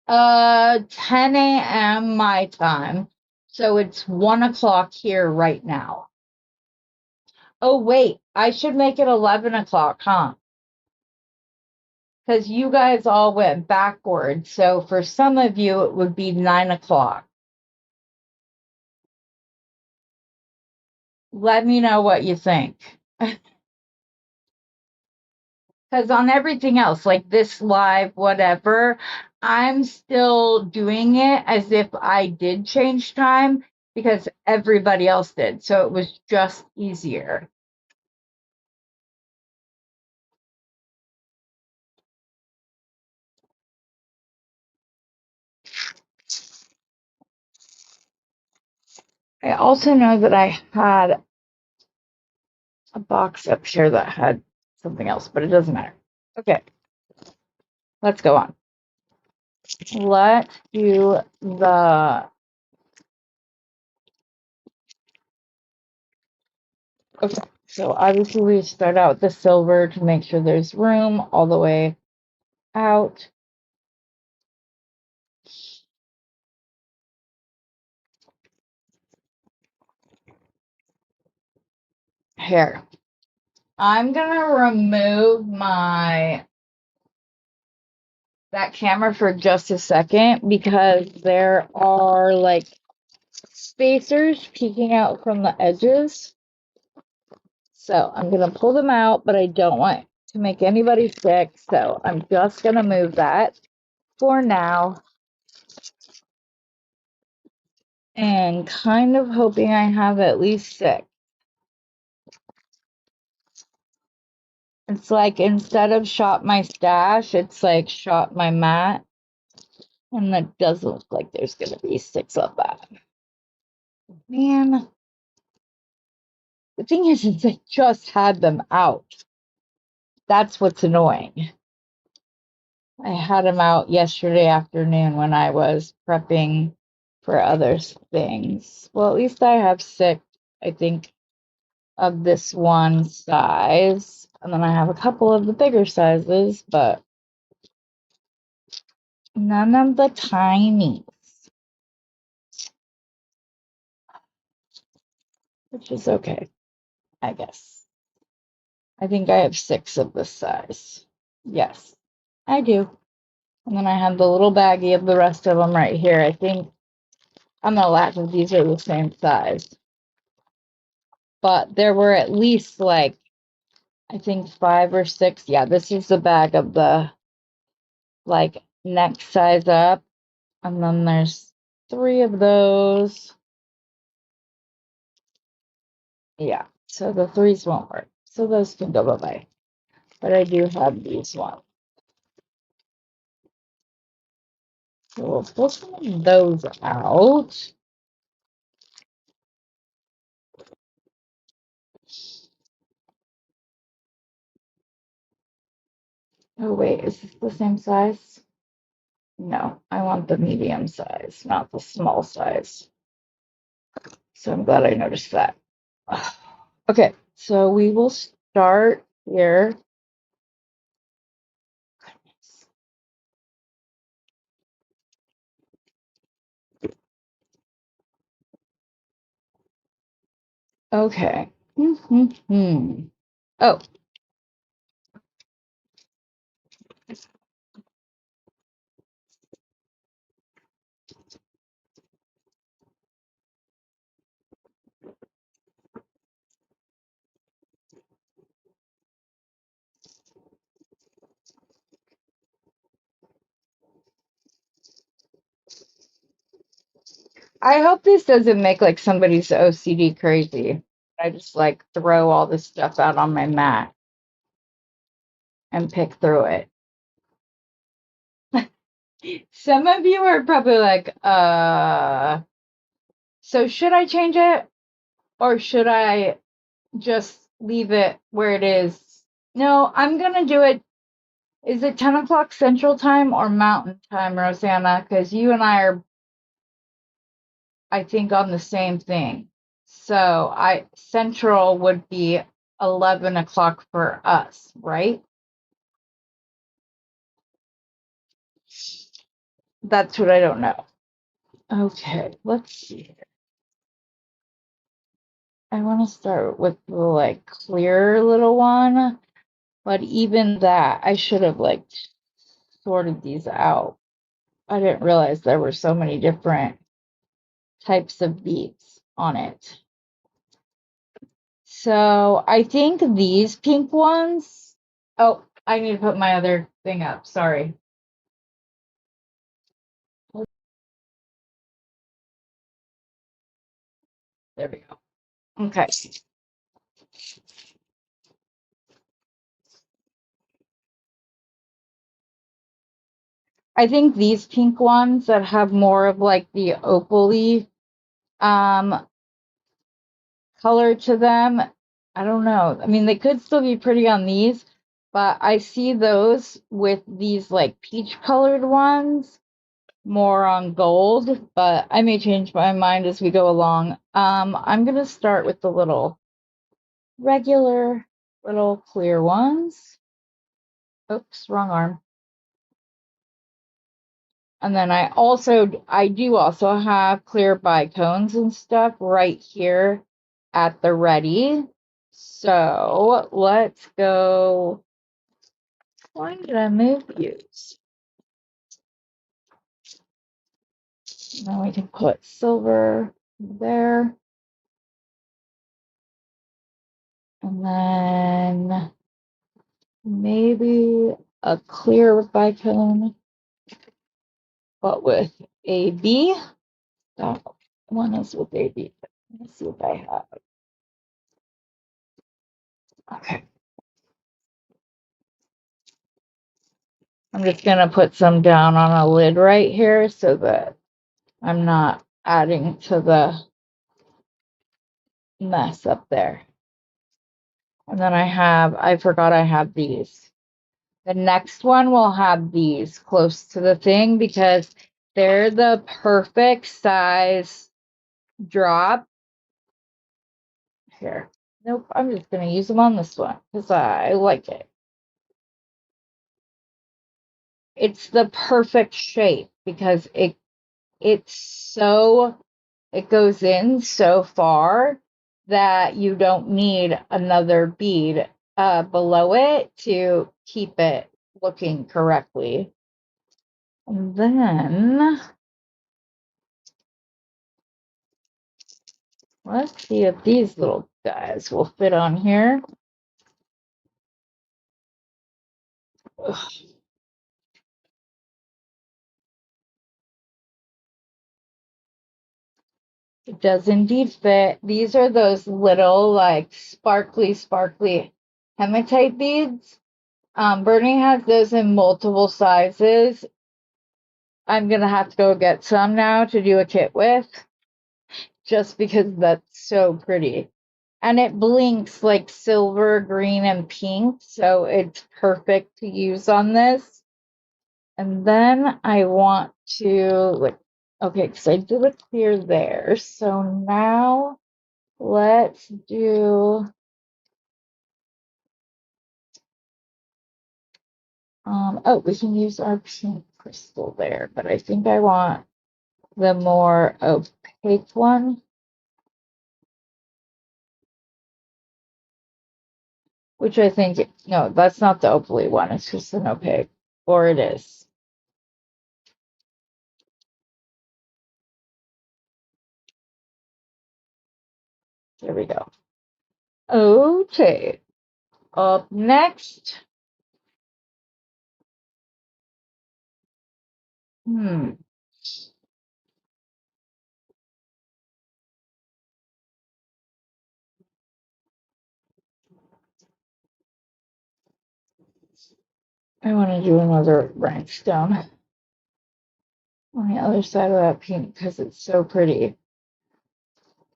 10 a.m. my time. So it's 1 o'clock here right now. Oh, wait. I should make it 11 o'clock, huh? Because you guys all went backwards. So for some of you, it would be 9 o'clock. Let me know what you think. Because on everything else, like this live, whatever, I'm still doing it as if I did change time because everybody else did. So it was just easier. I also know that I had a box up here that had something else, but it doesn't matter. Okay, let's go on. Let's do the... Okay, so obviously we start out with the silver to make sure there's room all the way out. Here. I'm gonna remove that camera for just a second because there are like spacers peeking out from the edges. So I'm gonna pull them out, but I don't want to make anybody sick. So I'm just gonna move that for now. And kind of hoping I have at least 6. It's like instead of shop my stash, it's like shop my mat. And that doesn't look like there's gonna be 6 of that. Man. The thing is I just had them out. That's what's annoying. I had them out yesterday afternoon when I was prepping for other things. Well, at least I have 6, I think, of this one size. And then I have a couple of the bigger sizes, but none of the tinies. Which is okay, I guess. I think I have 6 of this size. Yes, I do. And then I have the little baggie of the rest of them right here. I think I'm gonna laugh if these are the same size. But there were at least like, I think 5 or 6. Yeah, this is the bag of the like next size up. And then there's 3 of those. Yeah, so the 3s won't work. So those can go bye-bye. But I do have these ones. So we'll pull some of those out. Oh, wait, is this the same size? No, I want the medium size, not the small size. So I'm glad I noticed that. Okay, so we will start here. Okay. Oh. I hope this doesn't make like somebody's OCD crazy. I just like throw all this stuff out on my mat and pick through it. Some of you are probably like, so should I change it or should I just leave it where it is? No, I'm gonna do it. Is it 10 o'clock Central Time or Mountain Time, Rosanna? Because you and I are, I think, on the same thing. So Central would be 11 o'clock for us, right? That's what I don't know. Okay, let's see here. I want to start with the like clear little one, but even that, I should have like sorted these out. I didn't realize there were so many different types of beads on it. So I think these pink ones. Oh, I need to put my other thing up. Sorry. There we go. Okay. I think these pink ones that have more of like the opaly color to them. I don't know. I mean, they could still be pretty on these, but I see those with these like peach colored ones more on gold, but I may change my mind as we go along. I'm gonna start with the little regular little clear ones. Oops, wrong arm. And then I do also have clear bicones and stuff right here at the ready. So let's go. Why did I move these? Now we can put silver there. And then maybe a clear bicone, but with AB. That one is with AB. Let's see what I have. Okay. I'm just going to put some down on a lid right here so that I'm not adding to the mess up there. And then I forgot I have these. The next one will have these close to the thing because they're the perfect size drop. Here. Nope, I'm just going to use them on this one because I like it. It's the perfect shape because it goes in so far that you don't need another bead below it to keep it looking correctly. And then let's see if these little guys will fit on here. Ugh. It does indeed fit. These are those little like sparkly hematite beads. Bernie has those in multiple sizes. I'm gonna have to go get some now to do a kit with, just because that's so pretty. And it blinks like silver, green, and pink, so it's perfect to use on this. And then I want to okay, because I did a clear there. So now let's do oh, we can use our pink crystal there, but I think I want the more opaque one. Which I think, no, that's not the opaly one. It's just an opaque. Or it is. There we go. Okay. Up next. I want to do another rhinestone on the other side of that pink because it's so pretty.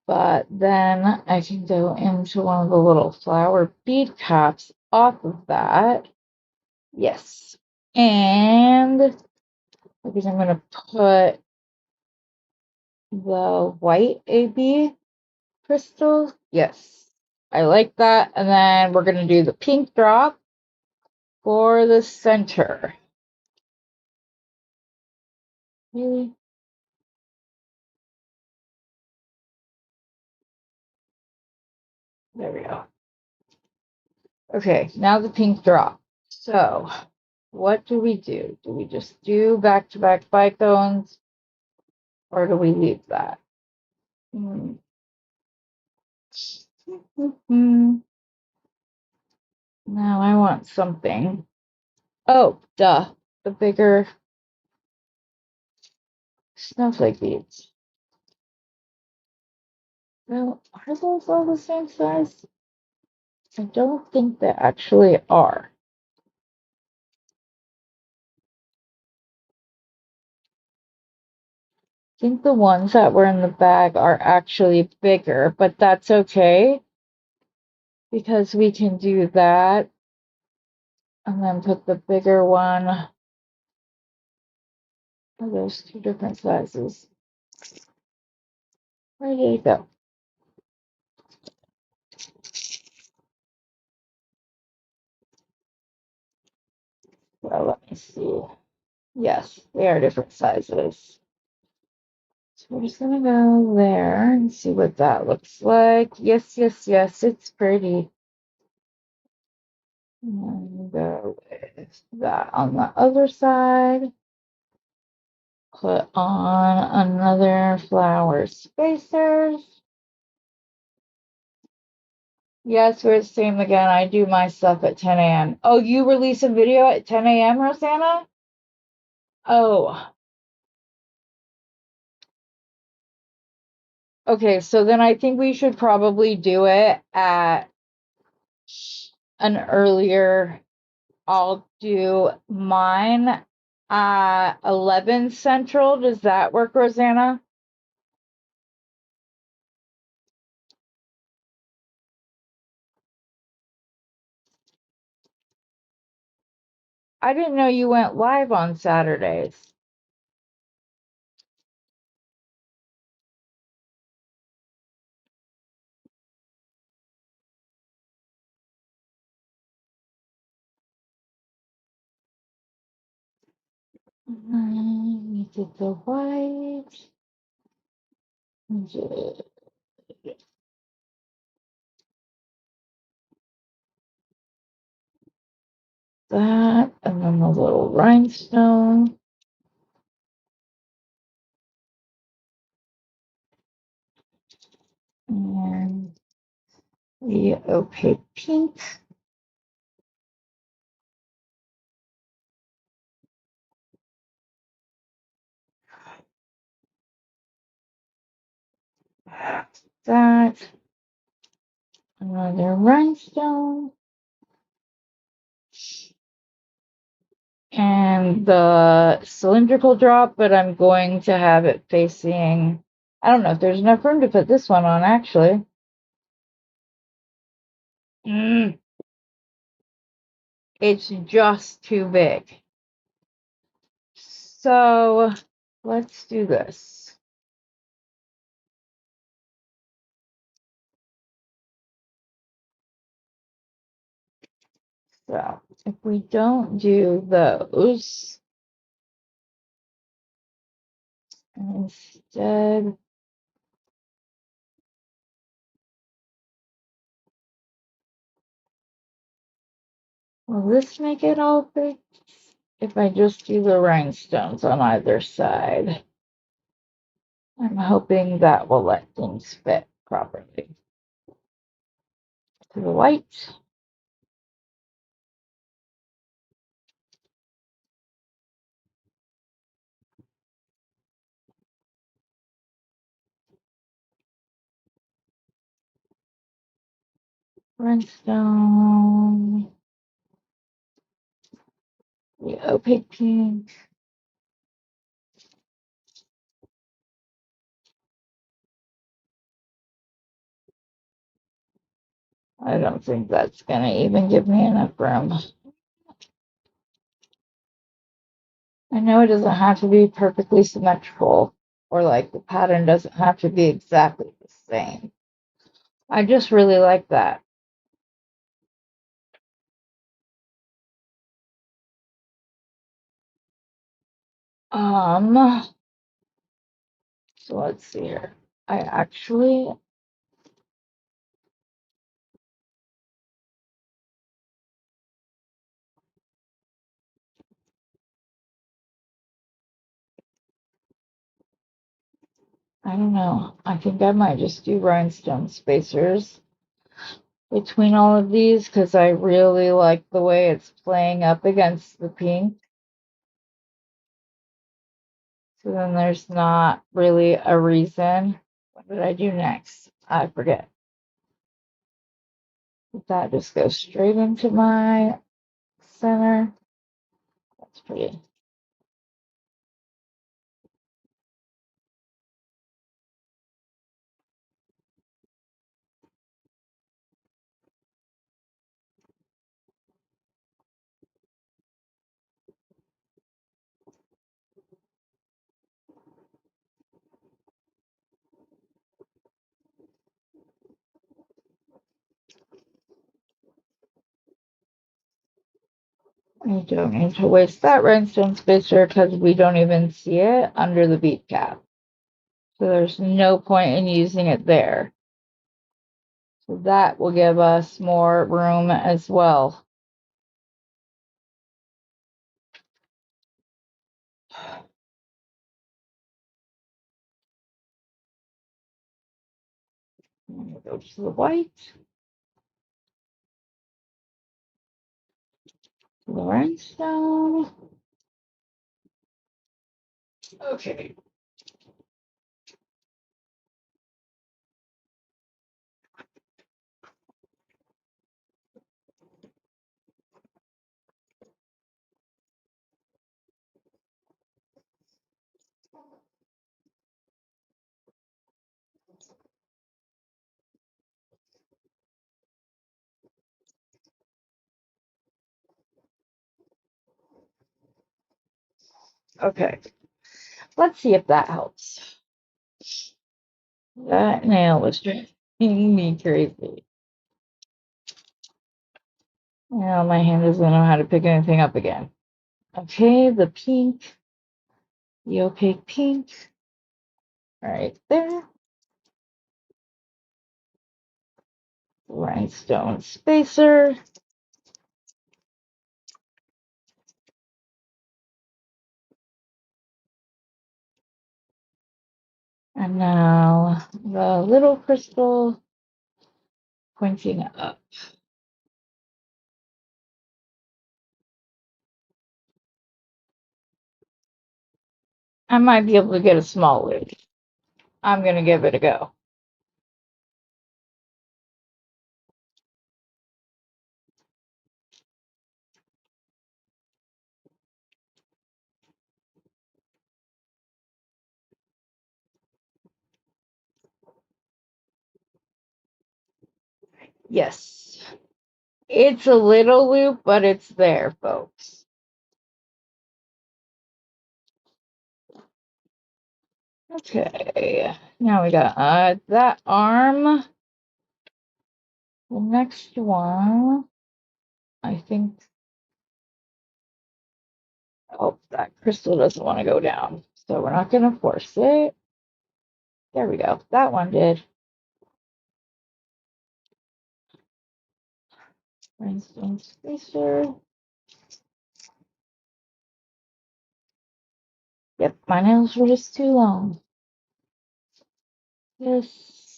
But then I can go into one of the little flower bead caps off of that. Yes. And I think I'm going to put the white AB crystal. Yes, I like that. And then we're going to do the pink drop for the center. Really? There we go. Okay, now the pink drop. So, what do we do? Do we just do back-to-back bicones, or do we leave that? Now I want something. Oh, duh. The bigger snowflake beads. Well, are those all the same size? I don't think they actually are. I think the ones that were in the bag are actually bigger, but that's okay because we can do that and then put the bigger one. Are those two different sizes? Where did it go? Well, let me see. Yes, they are different sizes. So we're just gonna go there and see what that looks like. Yes, yes, yes, it's pretty. And go with that on the other side. Put on another flower spacers. Yes, we're the same again. I do my stuff at 10 a.m. Oh, you release a video at 10 a.m., Rosanna? Oh, okay. So then I think we should probably do it at an earlier. I'll do mine at 11 Central. Does that work, Rosanna? I didn't know you went live on Saturdays. We did the white. That, and then the little rhinestone. And the opaque pink. That, another rhinestone. And the cylindrical drop, but I'm going to have it facing, I don't know if there's enough room to put this one on, actually. It's just too big. So let's do this. So if we don't do those, and instead, will this make it all big? If I just do the rhinestones on either side, I'm hoping that will let things fit properly. To the white. Rhinestone. The opaque pink. I don't think that's gonna even give me enough room. I know it doesn't have to be perfectly symmetrical, or like the pattern doesn't have to be exactly the same. I just really like that. So let's see here. I actually I don't know. I think I might just do rhinestone spacers between all of these because I really like the way it's playing up against the pink. So then there's not really a reason. What did I do next? I forget. That just goes straight into my center. That's pretty. I don't need to waste that rhinestone spacer because we don't even see it under the bead cap. So there's no point in using it there. So that will give us more room as well. Go to the white, to the rhinestone. Okay. Okay. Let's see if that helps. That nail was driving me crazy. Now my hand doesn't know how to pick anything up again. Okay, the pink, the opaque pink, right there. Rhinestone spacer. And now the little crystal pointing up. I might be able to get a small loop. I'm going to give it a go. Yes. It's a little loop, but it's there, folks. Okay. Now we got that arm. The next one, I think. Oh, that crystal doesn't want to go down. So we're not going to force it. There we go. That one did. Rhinestone spacer. Yep, my nails were just too long. This.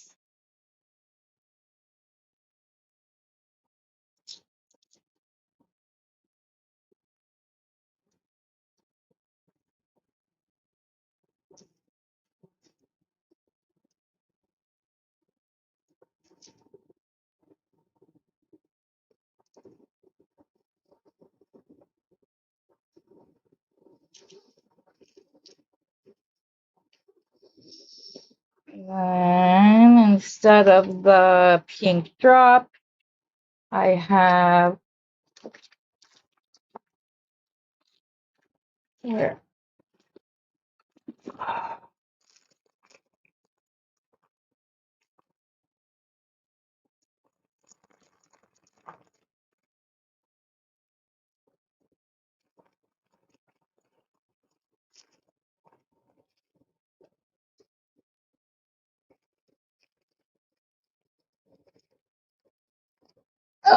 Then instead of the pink drop, I have here.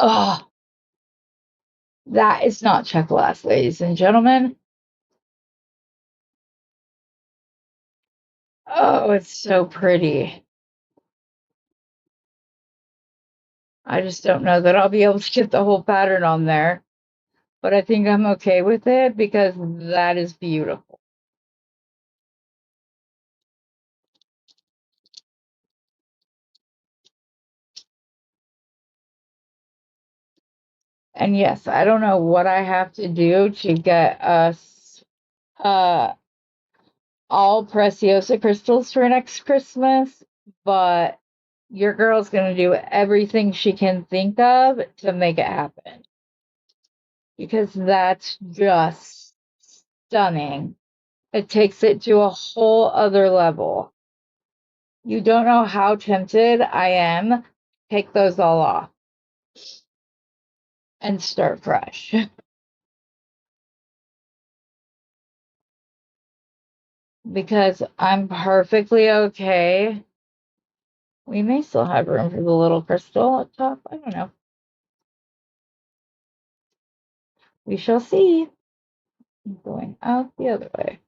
Oh, that is not check glass, ladies and gentlemen. Oh, it's so pretty. I just don't know that I'll be able to get the whole pattern on there, but I think I'm okay with it because that is beautiful. And yes, I don't know what I have to do to get us all Preciosa crystals for next Christmas, but your girl's gonna do everything she can think of to make it happen. Because that's just stunning. It takes it to a whole other level. You don't know how tempted I am to take those all off and start fresh. Because I'm perfectly okay. We may still have room for the little crystal up top. I don't know. We shall see. I'm going out the other way.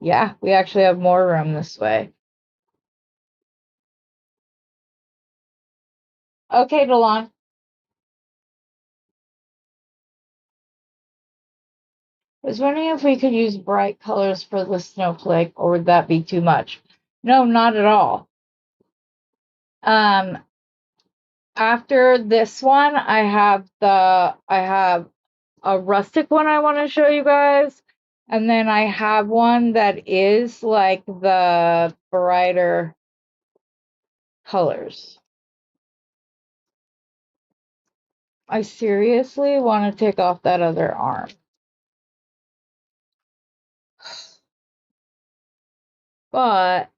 Yeah, we actually have more room this way. Okay, Delon. I was wondering if we could use bright colors for the snowflake, or would that be too much? No, not at all. After this one, I have a rustic one I want to show you guys, and then I have one that is like the brighter colors. I seriously want to take off that other arm. But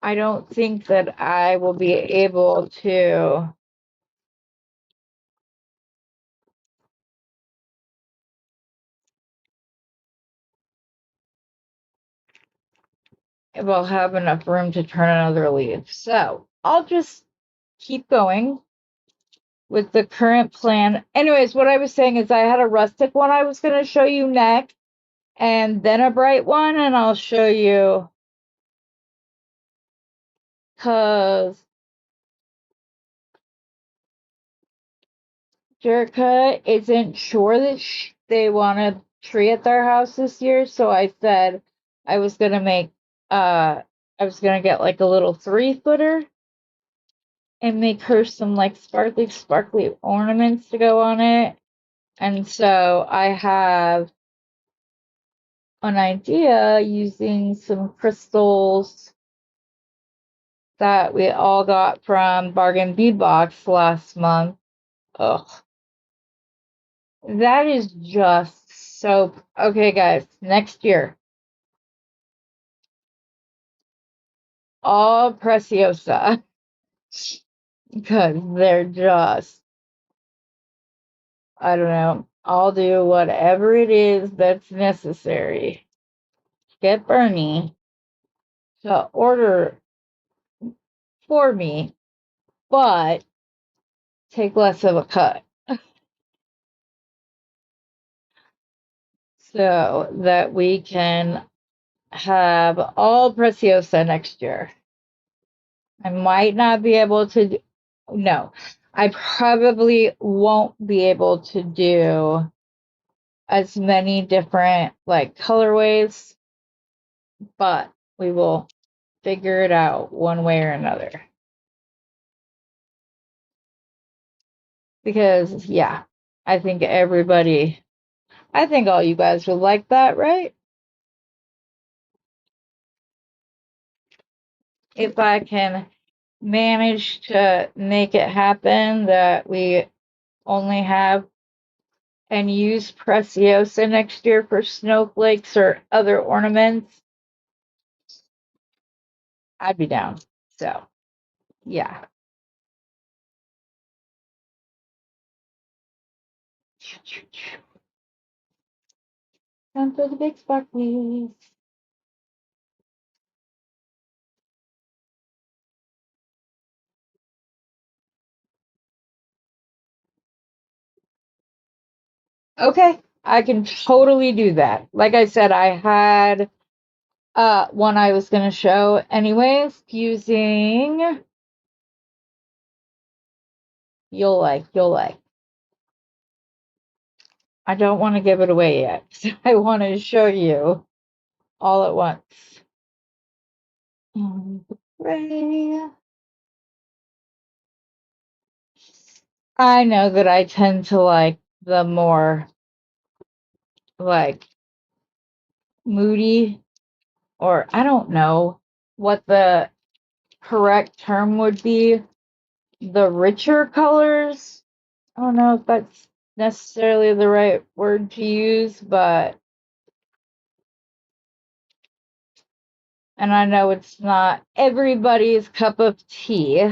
I don't think that I will be able to will have enough room to turn another leaf. So I'll just keep going with the current plan. Anyways, what I was saying is I had a rustic one I was going to show you next, and then a bright one, and I'll show you because Jerica isn't sure that they want a tree at their house this year, so I said I was going to make I was going to get like a little 3-footer and make her some like sparkly ornaments to go on it. And so I have an idea using some crystals that we all got from Bargain Bead Box last month. Ugh. That is just so... Okay, guys, next year, all Preciosa. Because they're just... I don't know. I'll do whatever it is that's necessary. Get Bernie to order for me, but take less of a cut. So that we can have all Preciosa next year. I might not be able to no, I probably won't be able to do as many different like colorways, but we will figure it out one way or another. Because yeah, I think all you guys would like that, right? If I can manage to make it happen that we only have and use Preciosa next year for snowflakes or other ornaments, I'd be down. So, yeah. Time for the big sparklies. Okay, I can totally do that. Like I said, I had one I was gonna show anyways, using you'll like. I don't want to give it away yet. I want to show you all at once. Gray. I know that I tend to like the more like moody, or I don't know what the correct term would be, the richer colors. I don't know if that's necessarily the right word to use, but and I know it's not everybody's cup of tea.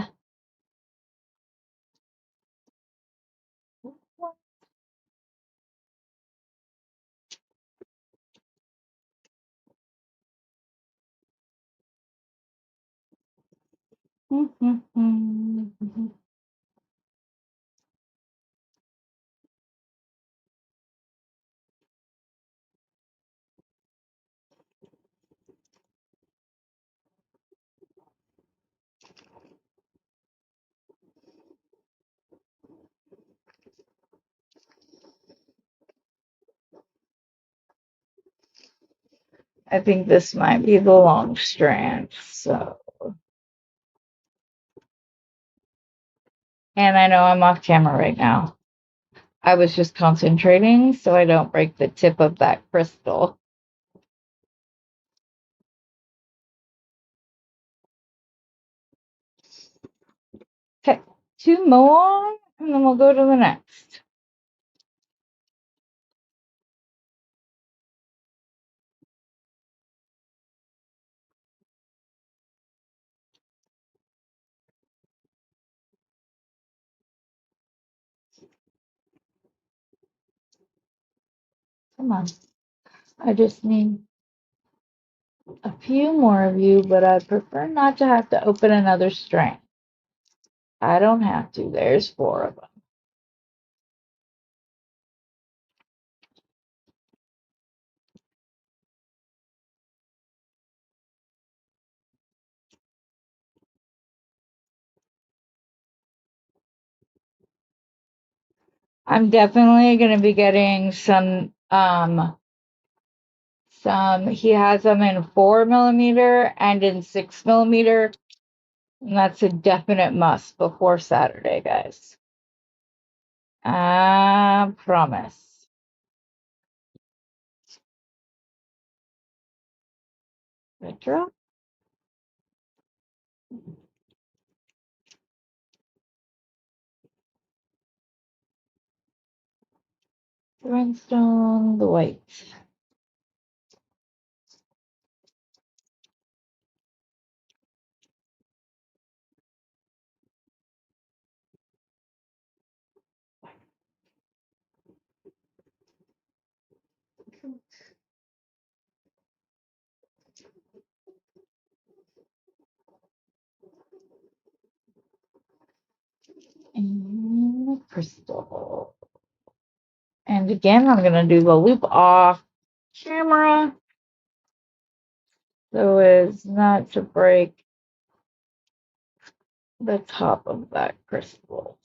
I think this might be the long strand. So, and I know I'm off camera right now. I was just concentrating so I don't break the tip of that crystal. Okay, 2 more, and then we'll go to the next. Come on. I just need a few more of you, but I prefer not to have to open another strand. I don't have to. There's 4 of them. I'm definitely going to be getting some, he has them in 4mm and in 6mm. And that's a definite must before Saturday, guys. I promise. Retro? The rhinestone, the white. And crystal. And again, I'm going to do the loop off camera so as not to break the top of that crystal.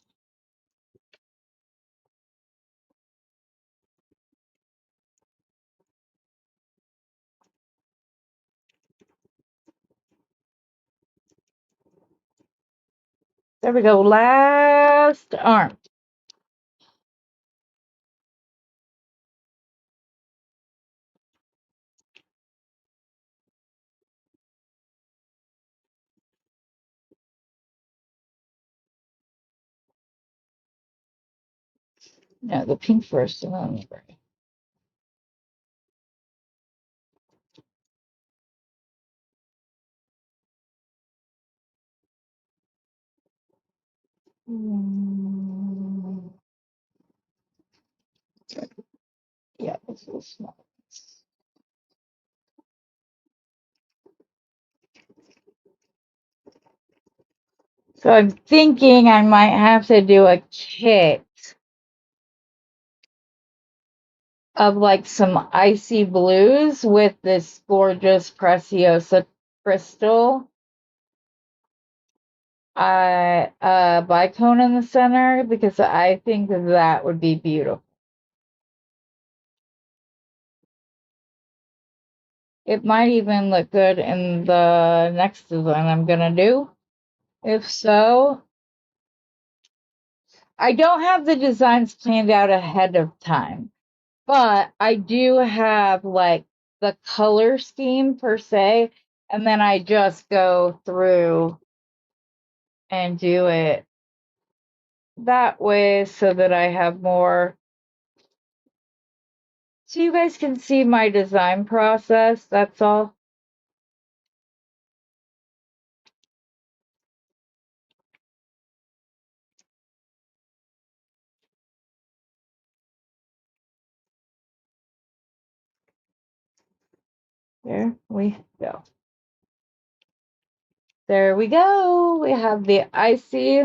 There we go. Last arm. No, the pink first and then the gray. Yeah, this is small. So I'm thinking I might have to do a kit of like some icy blues with this gorgeous Preciosa crystal. Bicone in the center because I think that would be beautiful. It might even look good in the next design I'm gonna do. If so, I don't have the designs planned out ahead of time, but I do have like the color scheme per se, and then I just go through and do it that way so that I have more, so you guys can see my design process. That's all. There we go. There we go. We have the icy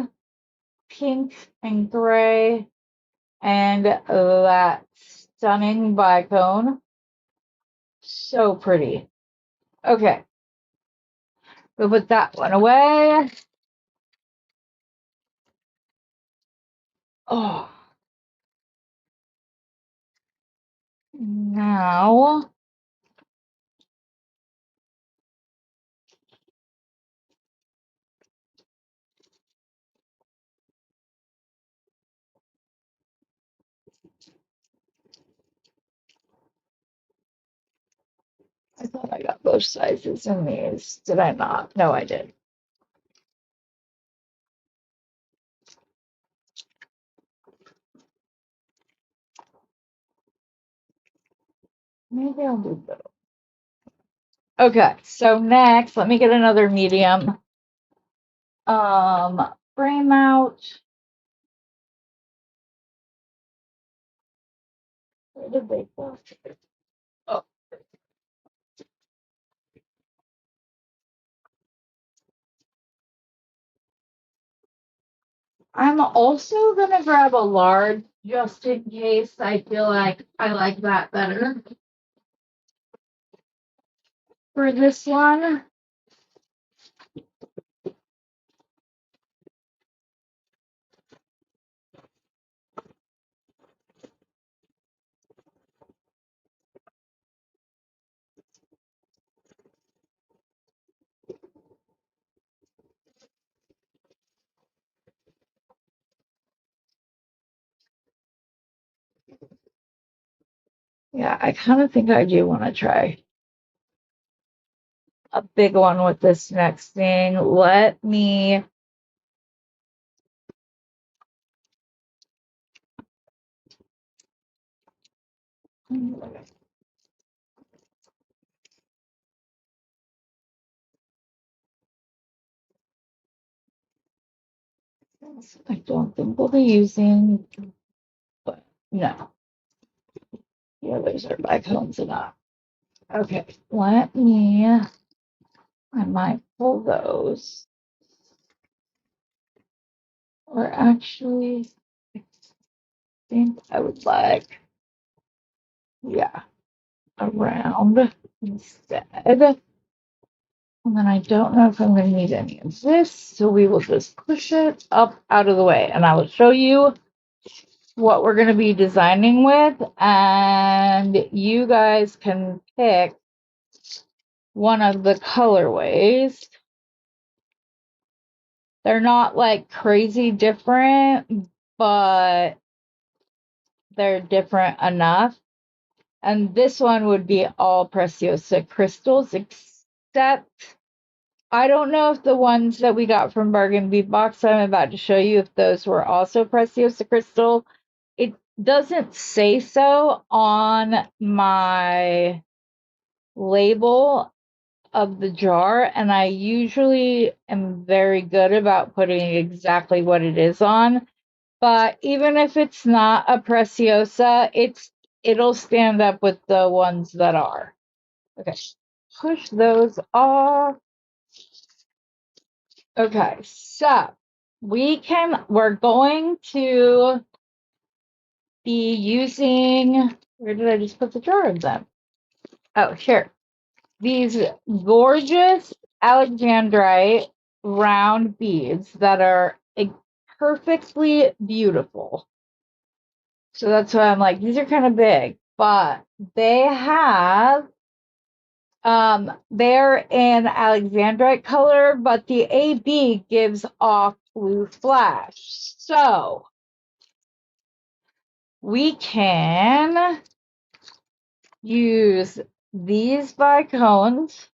pink and gray and that stunning bicone. So pretty. Okay. We'll put that one away. Oh. Now I thought I got both sizes in these. Did I not? No, I did. Maybe I'll do both. Okay, so next, let me get another medium. Frame out. Where did they go? Oh. I'm also gonna grab a large just in case I feel like I like that better for this one. Yeah, I kind of think I do want to try a big one with this next thing. Let me I don't think we'll be using, but no. Yeah, those are bicones enough. Okay, let me, I might pull those. Or actually, I think I would like, yeah, around instead. And then I don't know if I'm going to need any of this, so we will just push it up out of the way. And I will show you what we're going to be designing with, and you guys can pick one of the colorways. They're not like crazy different, but they're different enough. And this one would be all Preciosa crystals, except I don't know if the ones that we got from Bargain Bee Box I'm about to show you, if those were also Preciosa crystal. It doesn't say so on my label of the jar, and I usually am very good about putting exactly what it is on. But even if it's not a Preciosa, it'll stand up with the ones that are. Okay, push those off. Okay, so we're going to be using Where did I just put the jar of them? Oh, here. These gorgeous Alexandrite round beads that are perfectly beautiful. So that's why I'm like, these are kind of big, but they have, they're in Alexandrite color, but the AB gives off blue flash. So we can use these bicones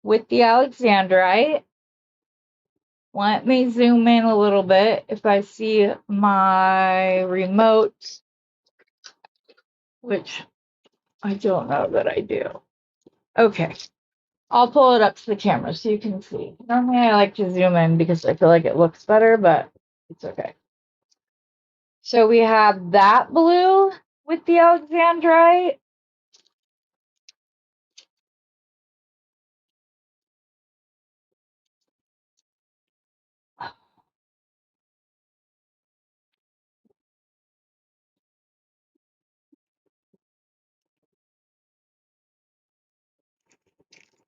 with the Alexandrite. Let me zoom in a little bit if I see my remote, which I don't know that I do. Okay, I'll pull it up to the camera so you can see. Normally I like to zoom in because I feel like it looks better, but it's okay. So we have that blue with the Alexandrite.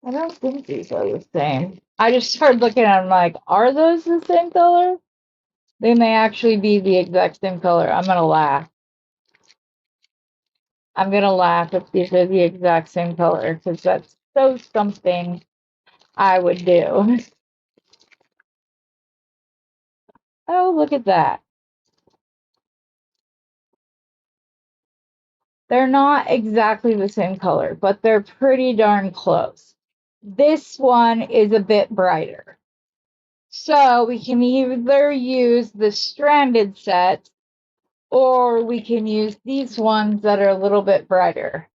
I don't think these are the same. I just started looking at them like, are those the same color? They may actually be the exact same color. I'm gonna laugh. I'm gonna laugh if these are the exact same color because that's so something I would do. Oh, look at that. They're not exactly the same color, but they're pretty darn close. This one is a bit brighter. So we can either use the stranded set or we can use these ones that are a little bit brighter.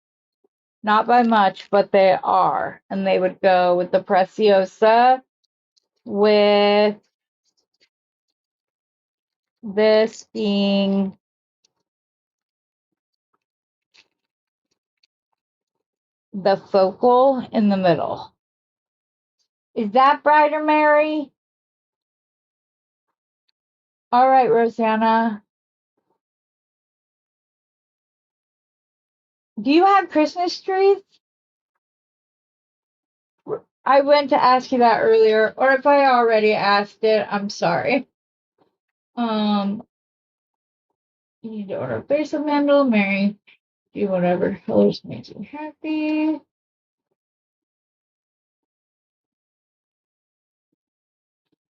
Not by much, but they are. And they would go with the Preciosa, with this being the focal in the middle. Is that brighter, Mary? All right, Rosanna. Do you have Christmas trees? I went to ask you that earlier, or if I already asked it, I'm sorry. You need to order a basil mandel, Mary. Do whatever colors makes you happy.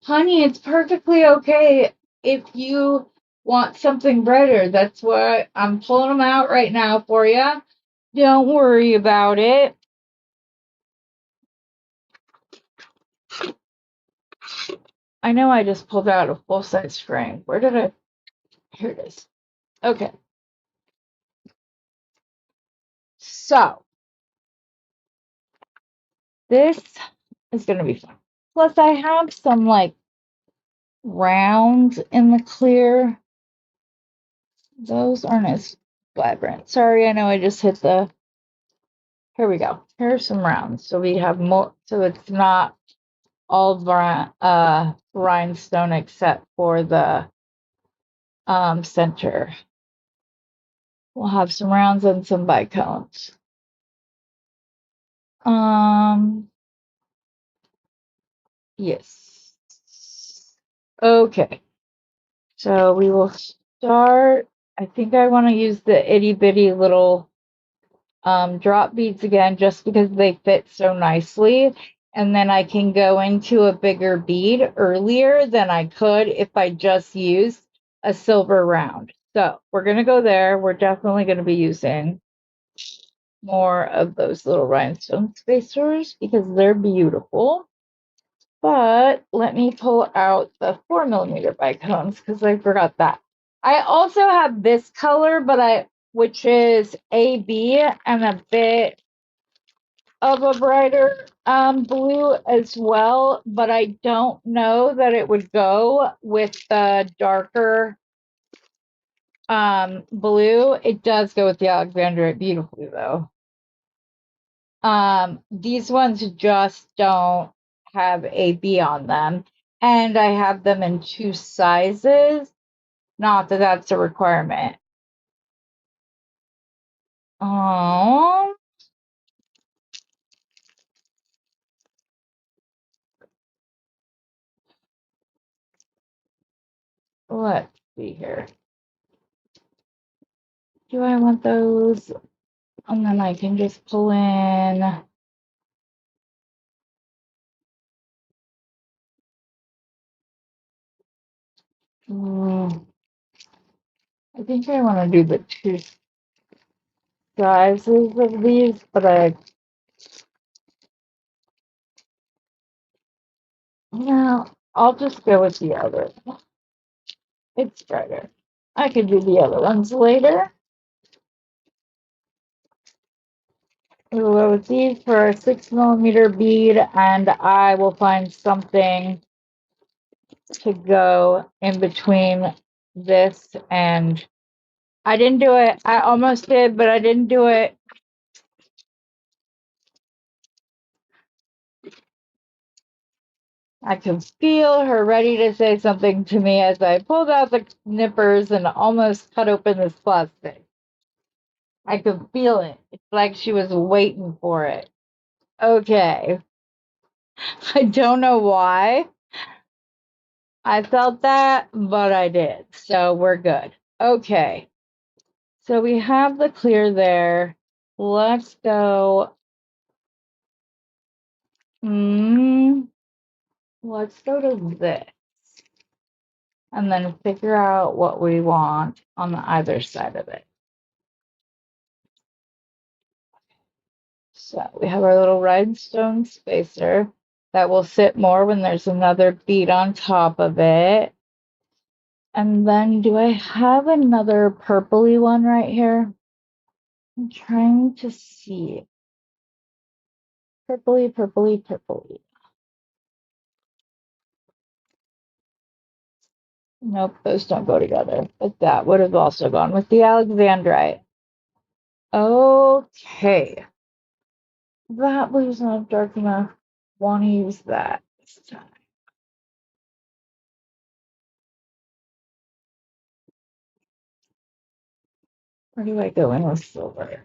Honey, it's perfectly okay if you want something brighter. That's why I'm pulling them out right now for you. Don't worry about it. I know I just pulled out a full-size frame. Where did I? Here it is. Okay. So, this is going to be fun. Plus, I have some, like, rounds in the clear. Those aren't as vibrant. Sorry, I know I just hit the... Here we go. Here's some rounds. So we have more, so it's not all rhinestone except for the center. We'll have some rounds and some bicones. Yes. Okay. So we will start. I think I want to use the itty bitty little drop beads again just because they fit so nicely. And then I can go into a bigger bead earlier than I could if I just used a silver round. So we're going to go there. We're definitely going to be using more of those little rhinestone spacers because they're beautiful. But let me pull out the 4mm bicones because I forgot that. I also have this color, which is AB and a bit of a brighter blue as well, but I don't know that it would go with the darker blue. It does go with the Alexandrite beautifully though. These ones just don't have AB on them, and I have them in 2 sizes. Not that that's a requirement. Oh, let's see here. Do I want those? And then I can just pull in. I think I want to do the two sizes of these, but no, I'll just go with the other. It's brighter. I could do the other ones later. We'll go with these for a 6mm bead, and I will find something to go in between this and I didn't do it. I almost did, but I didn't do it. I can feel her ready to say something to me as I pulled out the nippers and almost cut open this plastic. I could feel it. It's like she was waiting for it. Okay. I don't know why I felt that, but I did. So we're good. Okay. So we have the clear there. Let's go. Let's go to this. And then figure out what we want on the either side of it. So we have our little rhinestone spacer that will sit more when there's another bead on top of it. And then do I have another purpley one right here? I'm trying to see. Purpley, purpley, purpley. Nope, those don't go together. But that would have also gone with the Alexandrite. Okay. That blue's not dark enough. Want to use that this time. Where do I go in with silver?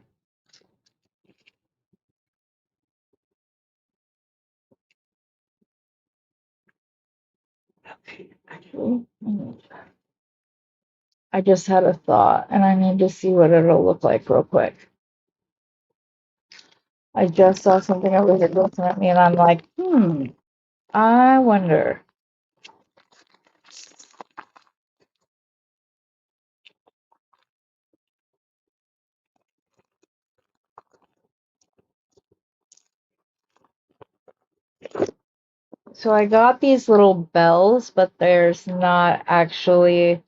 Okay, actually, I just had a thought and I need to see what it'll look like real quick. I just saw something over here looking at me and I'm like, I wonder. So I got these little bells, but there's not actually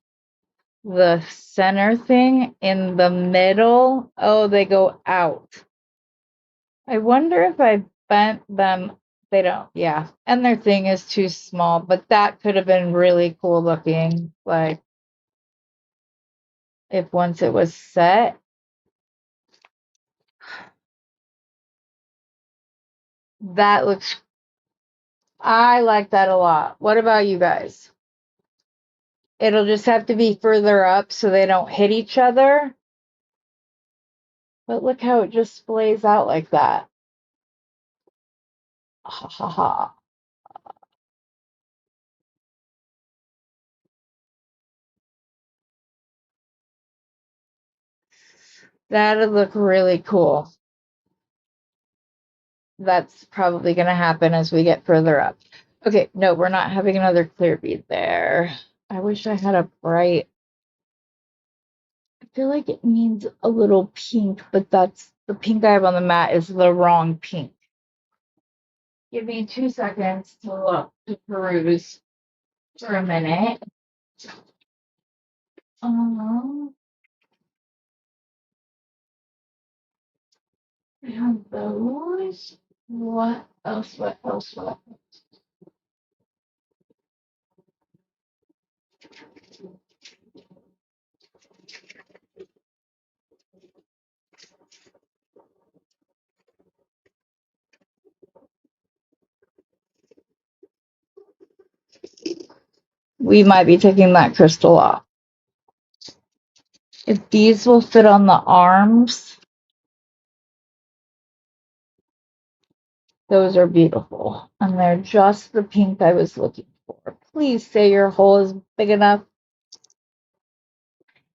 the center thing in the middle. Oh, they go out. I wonder if I bent them. They don't, yeah. And their thing is too small, but that could have been really cool looking. Like, if once it was set. That looks, I like that a lot. What about you guys? It'll just have to be further up so they don't hit each other. But look how it just splays out like that. Ha ha ha. That'd look really cool. That's probably going to happen as we get further up. Okay, no, we're not having another clear bead there. I wish I had a bright. I feel like it needs a little pink, but that's the pink I have on the mat is the wrong pink. Give me 2 seconds to look, to peruse for a minute. I have those. What else? What else? What? We might be taking that crystal off. If these will fit on the arms, Those are beautiful. And they're just the pink I was looking for. Please say your hole is big enough.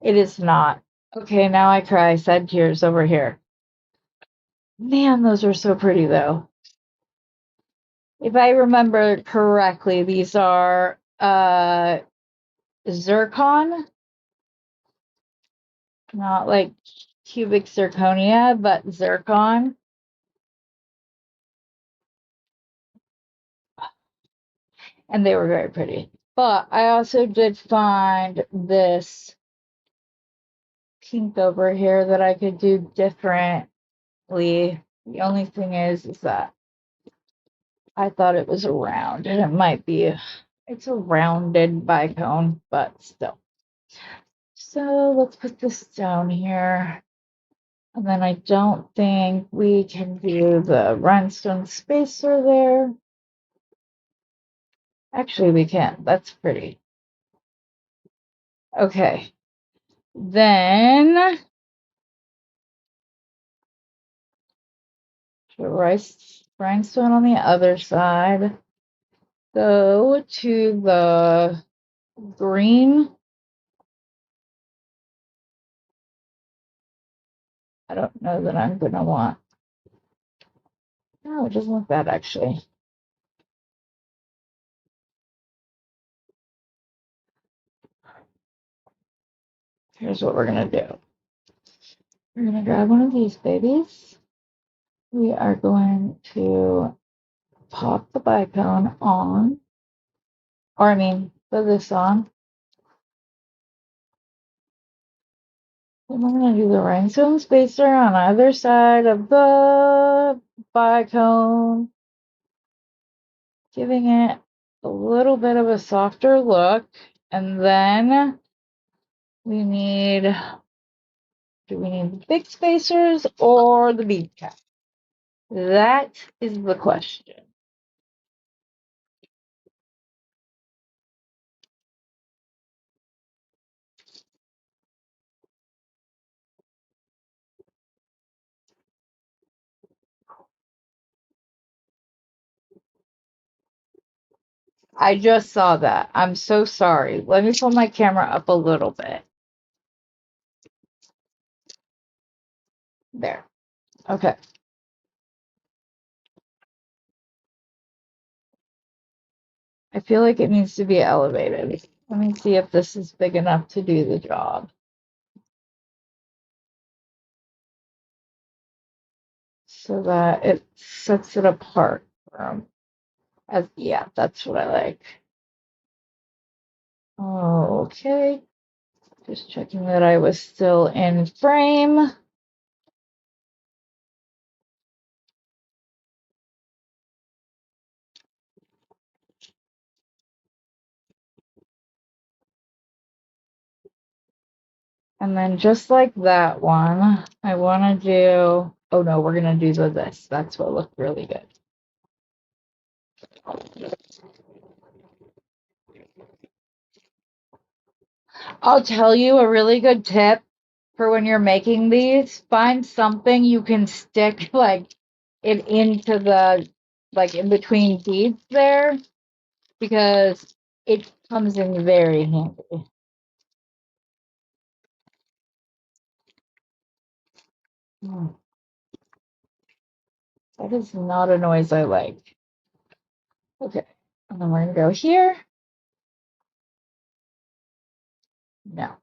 It is not. Okay, now I cry. Sad tears over here. Man, those are so pretty though. If I remember correctly, these are zircon, not like cubic zirconia, but zircon. And they were very pretty. But I also did find this pink over here that I could do differently. The only thing is that I thought it was a round, and it might be, it's a rounded bicone, but still. So let's put this down here. And then I don't think we can do the rhinestone spacer there. Actually, we can. That's pretty. Okay. Then the rhinestone on the other side. Go to the green. I don't know that I'm going to want. No, it doesn't look bad actually. Here's what we're going to do. We're going to grab one of these babies. We are going to pop the bicone on. Or I mean, put this on. And we're going to do the rhinestone spacer on either side of the bicone, giving it a little bit of a softer look. And then we need, do we need the big spacers or the bead cap? That is the question. I just saw that. I'm so sorry. Let me pull my camera up a little bit. There. Okay. I feel like it needs to be elevated. Let me see if this is big enough to do the job. So that it sets it apart from, as, yeah, that's what I like. Okay. Just checking that I was still in frame. And then just like that one, I want to do, oh no, we're going to do this. That's what looked really good. I'll tell you a really good tip for when you're making these. Find something you can stick like it into the, like in between beads there, because it comes in very handy. That is not a noise I like. Okay, and then we're gonna go here. No.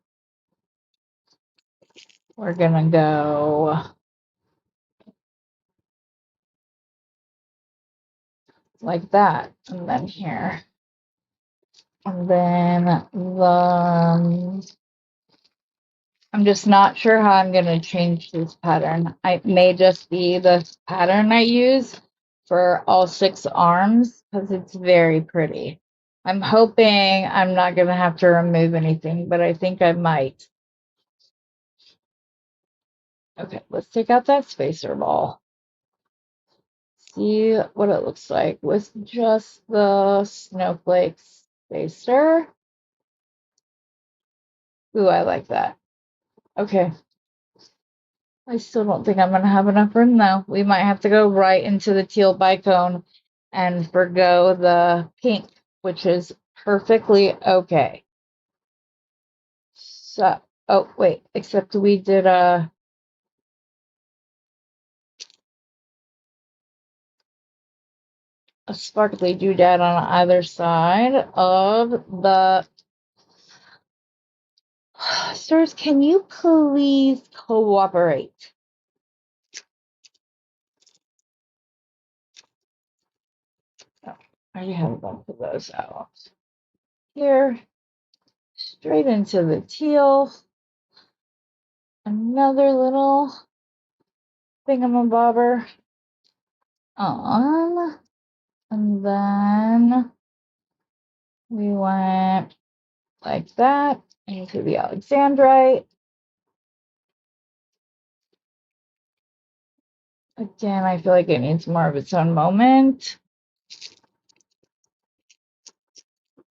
We're gonna go like that, and then here. And then the, I'm just not sure how I'm gonna change this pattern. I may just be the pattern I use for all 6 arms, because it's very pretty. I'm hoping I'm not gonna have to remove anything, but I think I might. Okay, let's take out that spacer ball. See what it looks like with just the snowflake spacer. Ooh, I like that. Okay. I still don't think I'm gonna have enough room though. We might have to go right into the teal bicone and forgo the pink, which is perfectly okay. So, oh wait, except we did a sparkly doodad on either side of the sirs. Can you please cooperate? Oh, I already have a bunch of those out. Here, straight into the teal. Another little thingamabobber on. And then we went like that into the Alexandrite. Again, I feel like it needs more of its own moment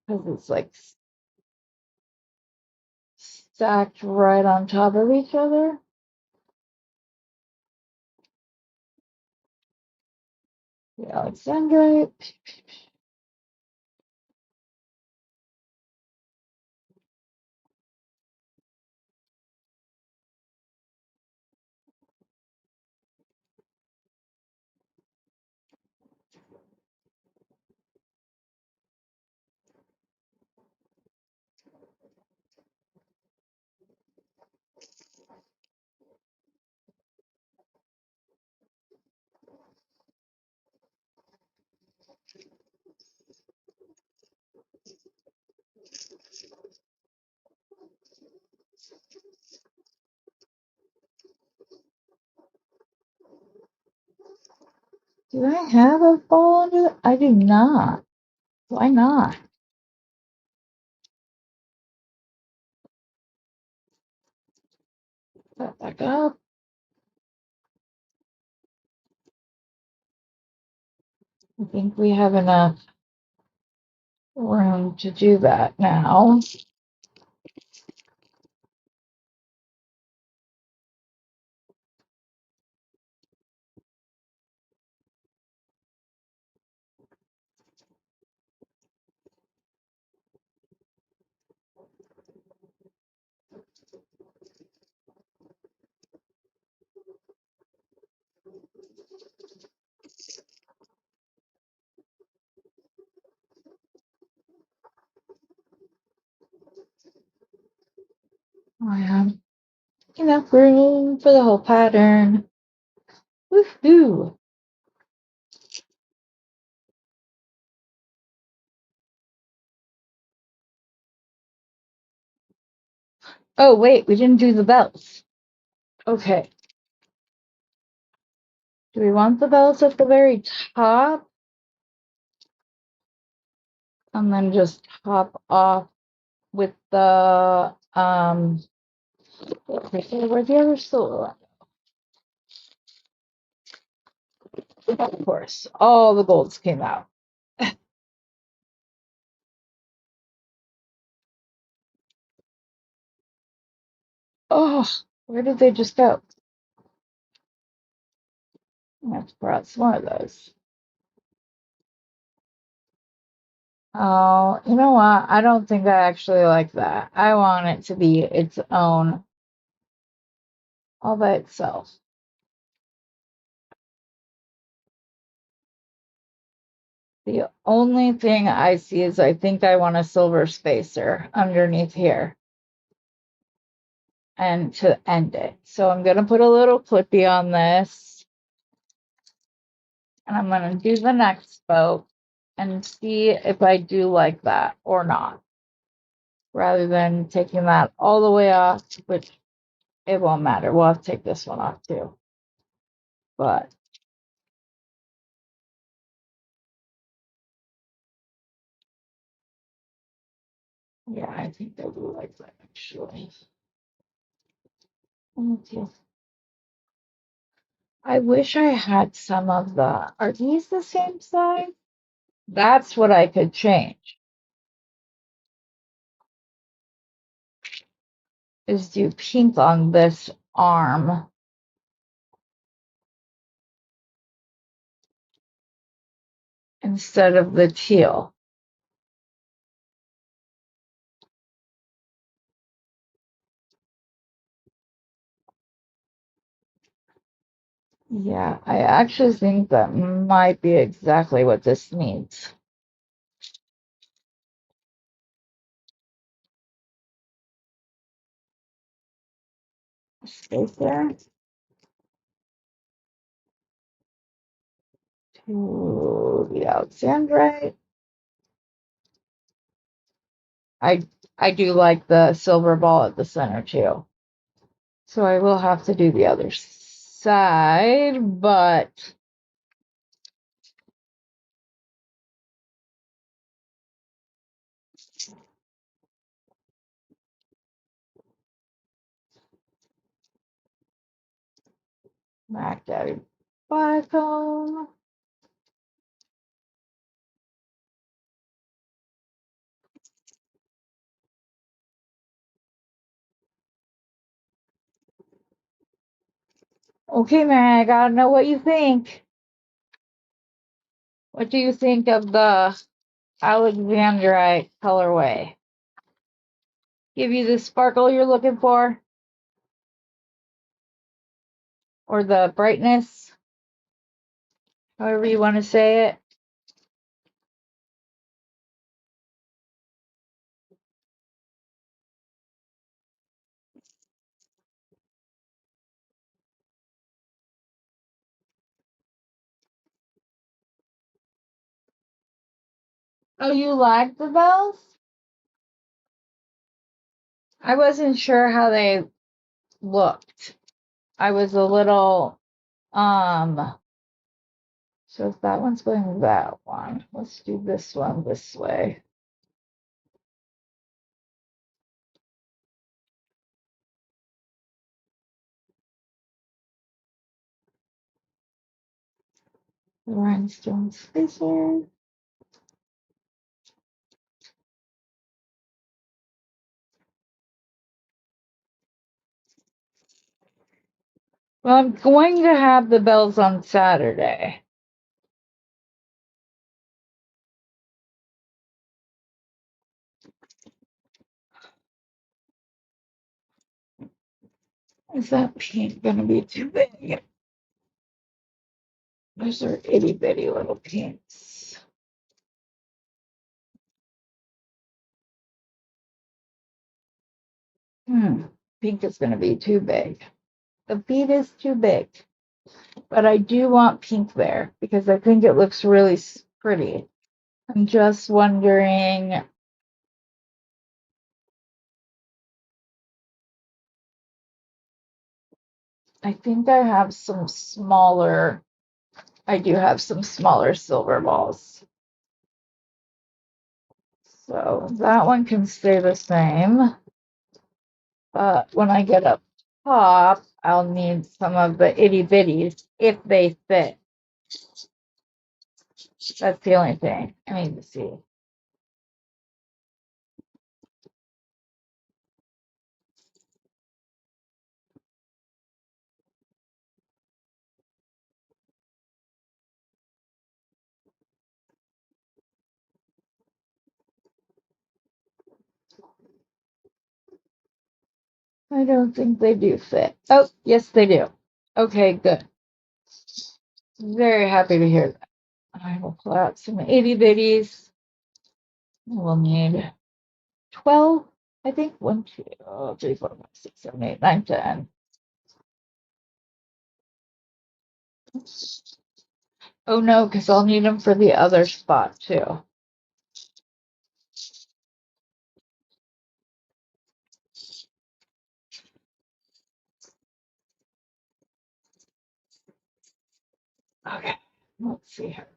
because it's like stacked right on top of each other. The Alexandrite. Do I have a ball under it? I do not. Why not? Put that back up. I think we have enough room to do that now. I have enough room for the whole pattern. Woohoo! Oh, wait, we didn't do the bells. Okay. Do we want the bells at the very top? And then just top off with the, where's the other solo? Of course, all the golds came out. Oh, where did they just go? I have to pour out some more of those. Oh, you know what? I don't think I actually like that. I want it to be its own, all by itself. The only thing I see is I think I want a silver spacer underneath here and to end it. So I'm going to put a little clippy on this and I'm going to do the next spoke and see if I do like that or not, rather than taking that all the way off, which it won't matter. We'll have to take this one off too. But yeah, I think I do like that actually. Okay. I wish I had some of the, are these the same size? That's what I could change, is do pink on this arm instead of the teal. Yeah, I actually think that might be exactly what this needs. Space there to the Alexandrite. I do like the silver ball at the center too. So I will have to do the other side, but Mac Daddy Bicone. Okay, man, I gotta know what you think. What do you think of the Alexandrite colorway? Give you the sparkle you're looking for? Or the brightness? However you want to say it. Oh, you like the bells? I wasn't sure how they looked. I was a little, so if that one's going that one, let's do this one this way. The rhinestone spacer. Well, I'm going to have the bells on Saturday. Is that pink gonna be too big? Those are itty bitty little pinks. Pink is gonna be too big. The bead is too big. But I do want pink there because I think it looks really pretty. I'm just wondering. I think I have some smaller. I do have some smaller silver balls. So that one can stay the same. But when I get up top, I'll need some of the itty bitties if they fit. That's the only thing I need to see. I don't think they do fit. Oh, yes, they do. Okay, good. Very happy to hear that. I will pull out some itty bitties. We'll need 12, I think. 1, 2, 3, 4, 5, 6, 7, 8, 9, 10. Oh no, because I'll need them for the other spot too. Okay, let's see here.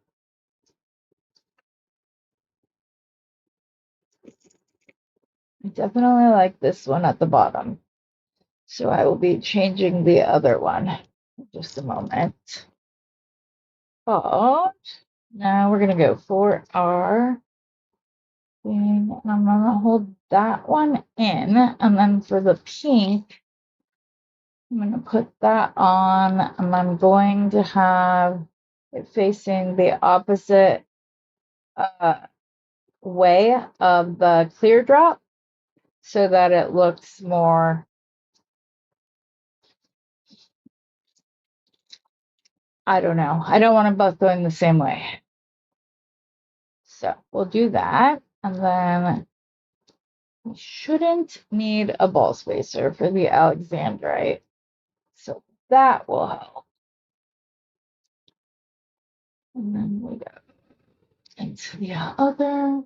I definitely like this one at the bottom. So I will be changing the other one in just a moment. But now we're going to go for our thing. And I'm going to hold that one in. And then for the pink, I'm going to put that on. And I'm going to have it facing the opposite way of the clear drop so that it looks more, I don't know. I don't want them both going the same way. So we'll do that. And then we shouldn't need a ball spacer for the Alexandrite. So that will help. And then we go into the other.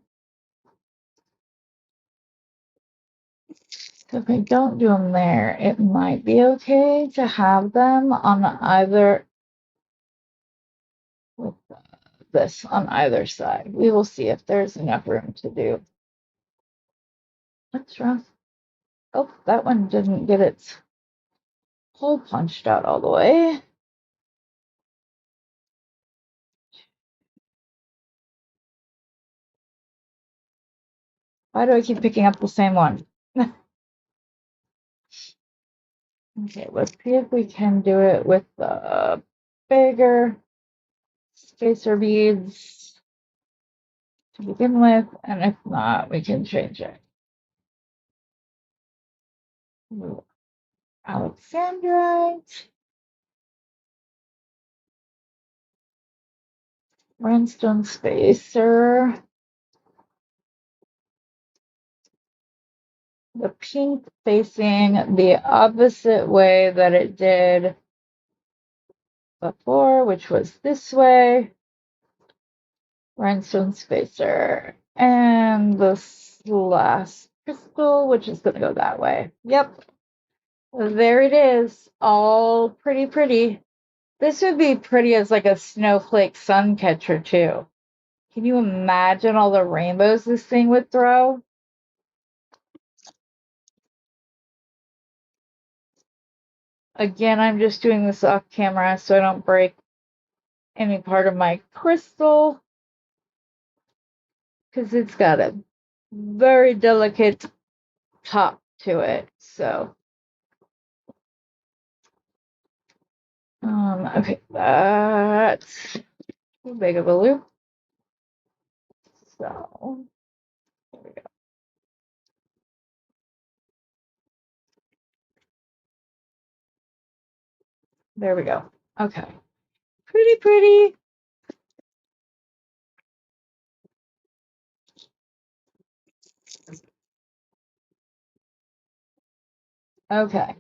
So if I don't do them there, it might be okay to have them on either with this on either side. We will see if there's enough room to do. What's wrong? Oh, that one didn't get its hole punched out all the way. Why do I keep picking up the same one? Okay, let's see if we can do it with the bigger spacer beads to begin with, and if not, we can change it. Alexandrite, rhinestone spacer, the pink facing the opposite way that it did before, which was this way. Rhinestone spacer, and this last crystal, which is going to go that way. Yep, there it is, all pretty. This would be pretty as like a snowflake sun catcher too. Can you imagine all the rainbows this thing would throw? Again, I'm just doing this off camera so I don't break any part of my crystal, because it's got a very delicate top to it. So okay, that's too big of a loop. So there we go. There we go. Okay. Pretty. Okay.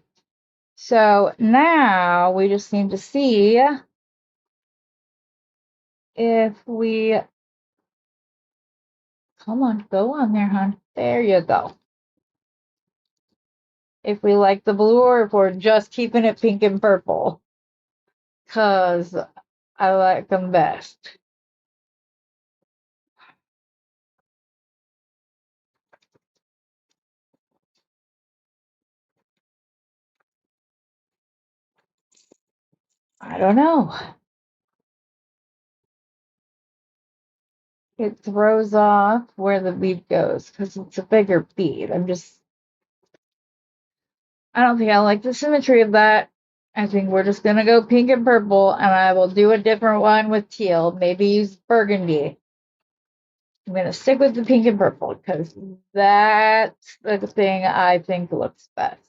So now we just need to see if we, come on, go on there, hon. There you go. If we like the blue or if we're just keeping it pink and purple. Because I like them best. I don't know. It throws off where the bead goes because it's a bigger bead. I don't think I like the symmetry of that. I think we're just going to go pink and purple, and I will do a different one with teal. Maybe use burgundy. I'm going to stick with the pink and purple because that's the thing I think looks best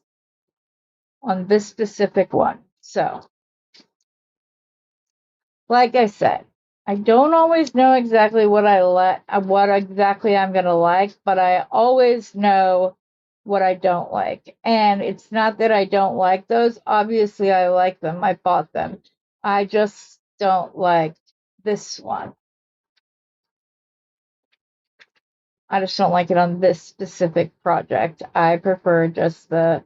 on this specific one. So, like I said, I don't always know exactly what what exactly I'm going to like, but I always know what I don't like. And it's not that I don't like those. Obviously, I like them. I bought them. I just don't like this one. I just don't like it on this specific project. I prefer just the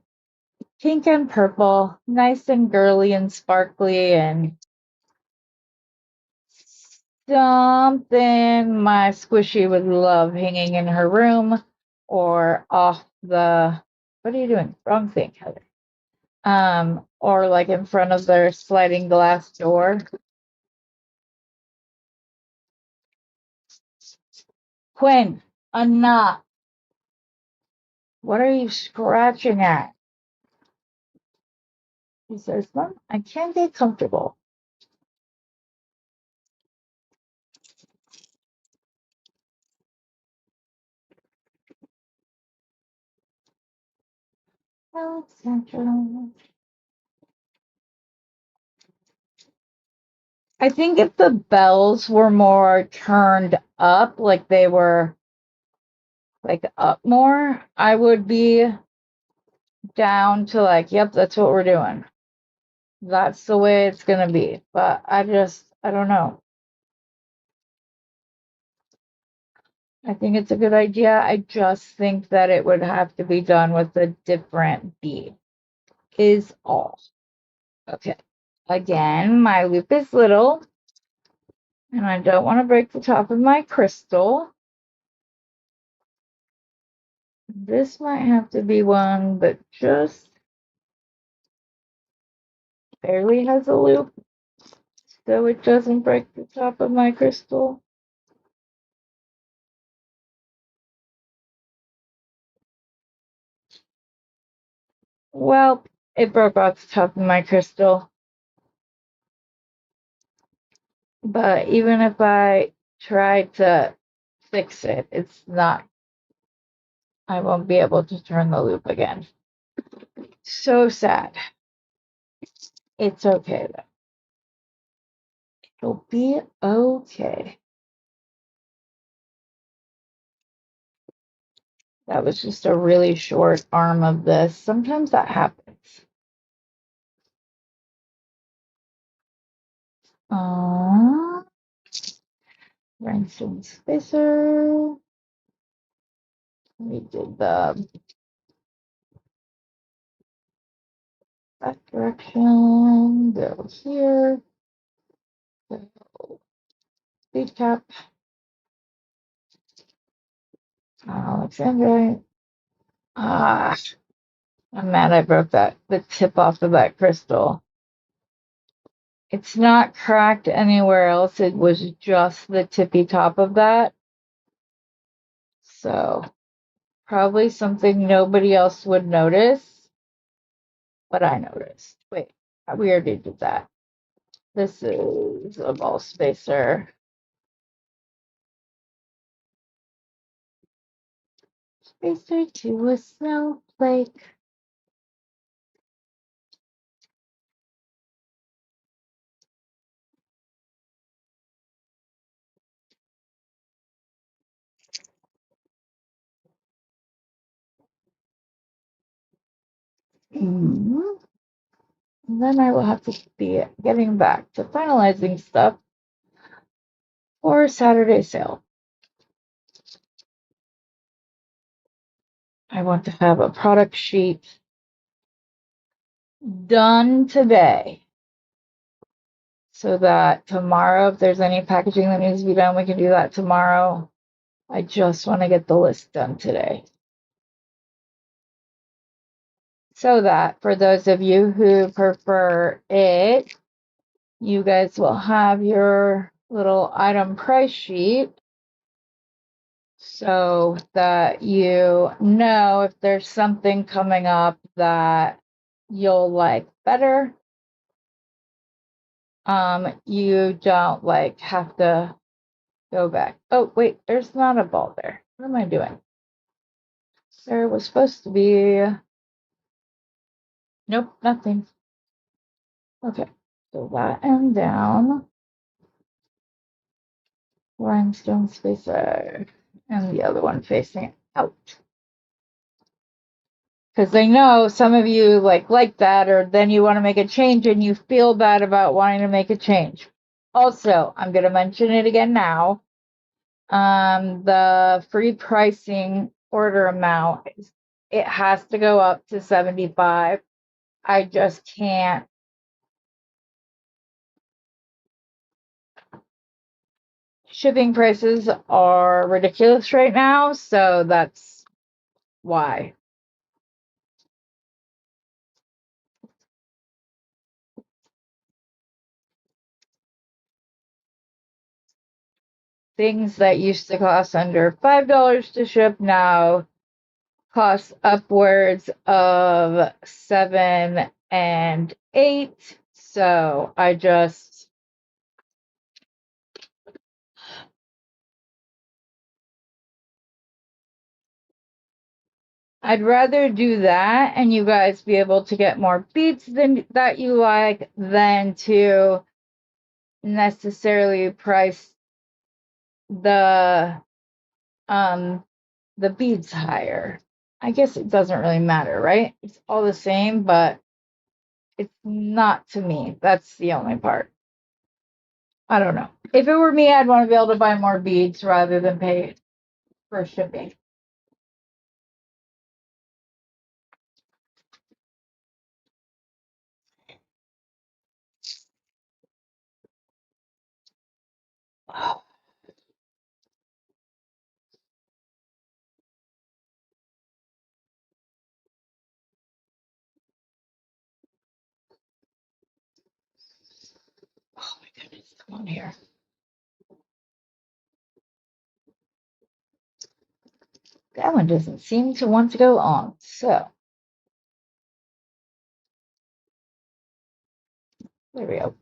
pink and purple, nice and girly and sparkly and something my squishy would love hanging in her room or off the, what are you doing? Wrong thing, Heather. Or like in front of their sliding glass door. Quinn, enough. What are you scratching at? He says, Mom, I can't get comfortable. Alexandra. I think if the bells were more turned up, like they were like up more, I would be down to like, yep, that's what we're doing. That's the way it's gonna be. But I don't know. I think it's a good idea. I just think that it would have to be done with a different bead, is all. Okay. Again, my loop is little, and I don't want to break the top of my crystal. This might have to be one that just barely has a loop, so it doesn't break the top of my crystal. Well, it broke off the top of my crystal. But even if I try to fix it, it's not, I won't be able to turn the loop again. So sad. It's okay though. It'll be okay. That was just a really short arm of this. Sometimes that happens. Rhinestone spacer. We did the that direction. Go here. Go speed cap. Alexandrite. Ah, I'm mad I broke the tip off of that crystal. It's not cracked anywhere else. It was just the tippy top of that. So probably something nobody else would notice, but I noticed. Wait, we already did that. This is a ball spacer. Spacer to a snowflake. And then I will have to be getting back to finalizing stuff for Saturday sale. I want to have a product sheet done today so that tomorrow, if there's any packaging that needs to be done, we can do that tomorrow. I just want to get the list done today. So that for those of you who prefer it, you guys will have your little item price sheet so that you know if there's something coming up that you'll like better. You don't like have to go back. Oh, wait, there's not a ball there. What am I doing? There was supposed to be. Nope, nothing. Okay, so that end down. Rhinestone spacer. And the other one facing out. Because I know some of you like that, or then you want to make a change and you feel bad about wanting to make a change. Also, I'm going to mention it again now. The free pricing order amount, it has to go up to 75. I just can't. Shipping prices are ridiculous right now, so that's why. Things that used to cost under $5 to ship now cost upwards of 7 and 8. So I I'd rather do that and you guys be able to get more beads than that you like than to necessarily price the beads higher. I guess it doesn't really matter, right? It's all the same, but it's not to me. That's the only part. I don't know. If it were me, I'd want to be able to buy more beads rather than pay for shipping. Oh, oh my goodness, come on here. That one doesn't seem to want to go on. So there we go.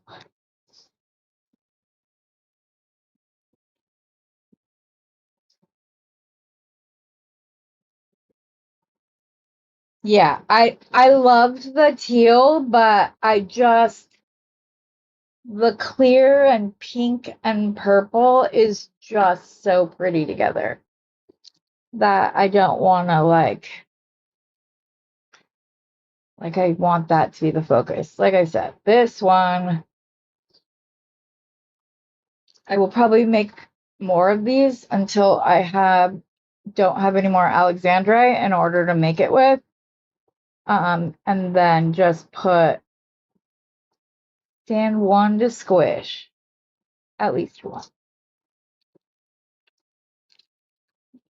Yeah, I loved the teal, but the clear and pink and purple is just so pretty together that I don't want to I want that to be the focus. Like I said, this one I will probably make more of these until I don't have any more Alexandrite in order to make it with. And then just put stand one to squish. At least one.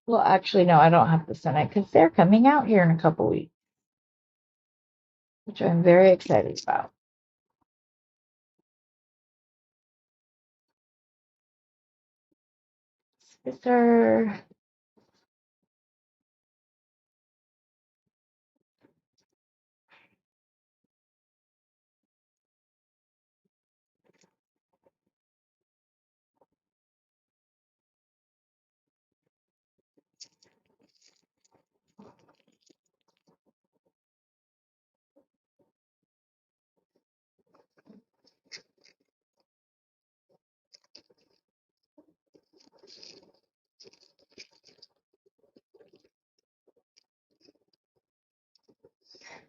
Well, actually, no, I don't have to send it because they're coming out here in a couple weeks, which I'm very excited about. Sister.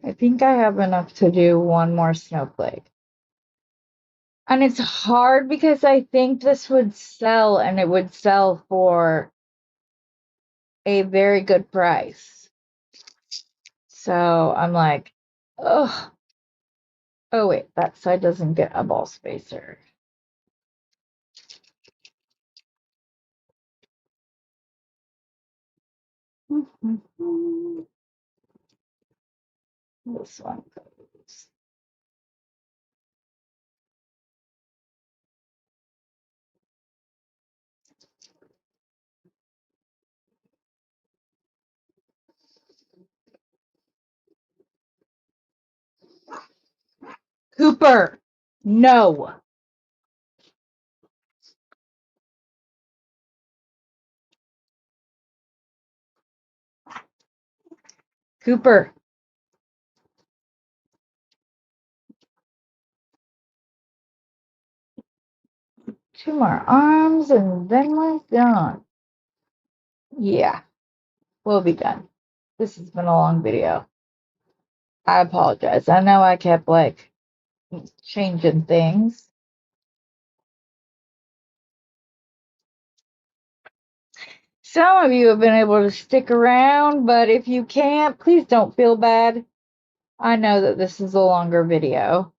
I think I have enough to do one more snowflake. And it's hard because I think this would sell and it would sell for a very good price. So I'm like, ugh. Oh, wait, that side doesn't get a ball spacer. This one goes. Cooper, no. Cooper. 2 more arms and then we're done. Yeah, we'll be done. This has been a long video. I apologize. I know I kept changing things. Some of you have been able to stick around, but if you can't, please don't feel bad. I know that this is a longer video.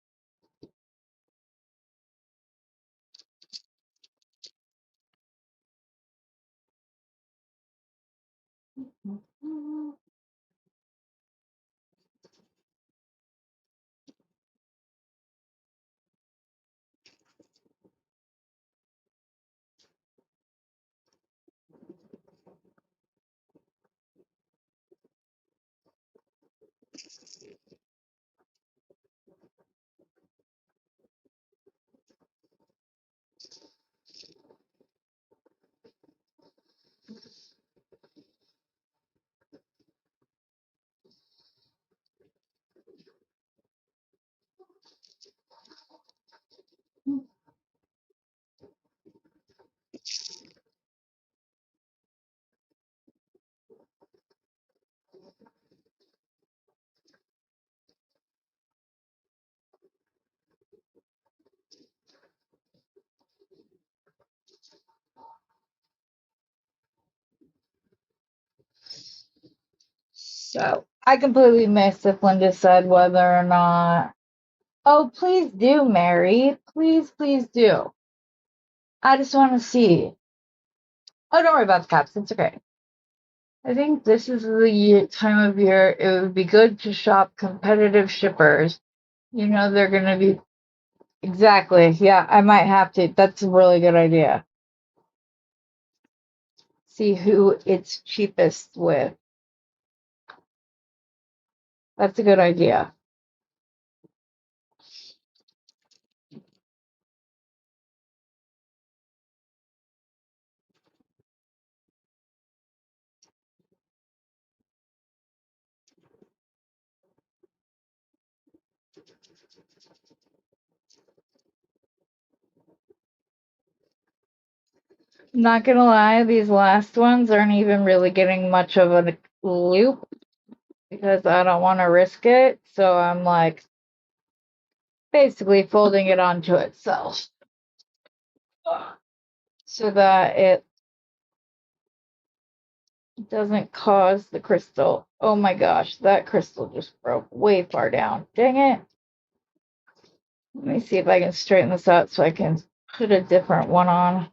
So I completely missed if Linda said whether or not. Oh, please do, Mary. Please, please do. I just want to see. Oh, don't worry about the caps. It's okay. I think this is the time of year it would be good to shop competitive shippers. You know they're going to be. Exactly. Yeah, I might have to. That's a really good idea. See who it's cheapest with. That's a good idea. Not gonna lie, these last ones aren't even really getting much of a loop because I don't want to risk it. So I'm like basically folding it onto itself so that it doesn't cause the crystal. Oh my gosh, that crystal just broke way far down. Dang it. Let me see if I can straighten this out so I can put a different one on.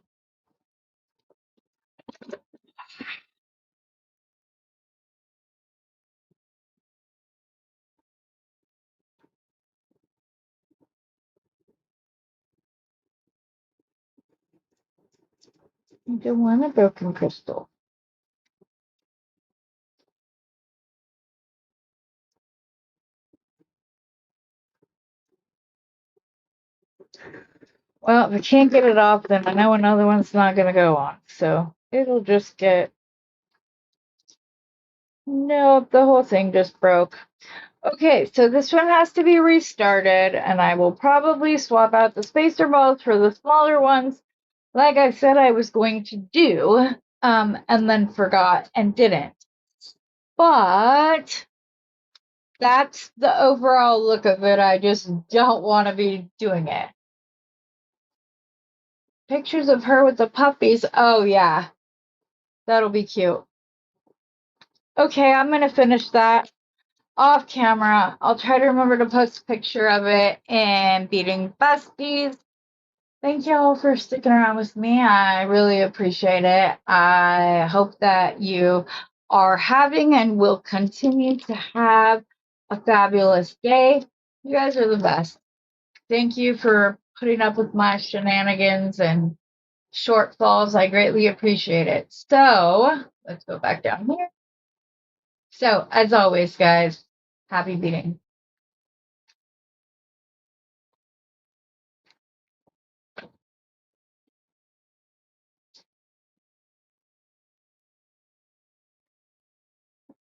I don't want a broken crystal. Well, if I can't get it off, then I know another one's not going to go on. So it'll just get. Nope, the whole thing just broke. Okay, so this one has to be restarted, and I will probably swap out the spacer balls for the smaller ones, like I said I was going to do, and then forgot and didn't. But that's the overall look of it. I just don't want to be doing it. Pictures of her with the puppies. Oh, yeah. That'll be cute. Okay, I'm going to finish that off camera. I'll try to remember to post a picture of it in Beading Besties. Thank you all for sticking around with me. I really appreciate it. I hope that you are having and will continue to have a fabulous day. You guys are the best. Thank you for putting up with my shenanigans and shortfalls. I greatly appreciate it. So let's go back down here. So as always, guys, happy beading.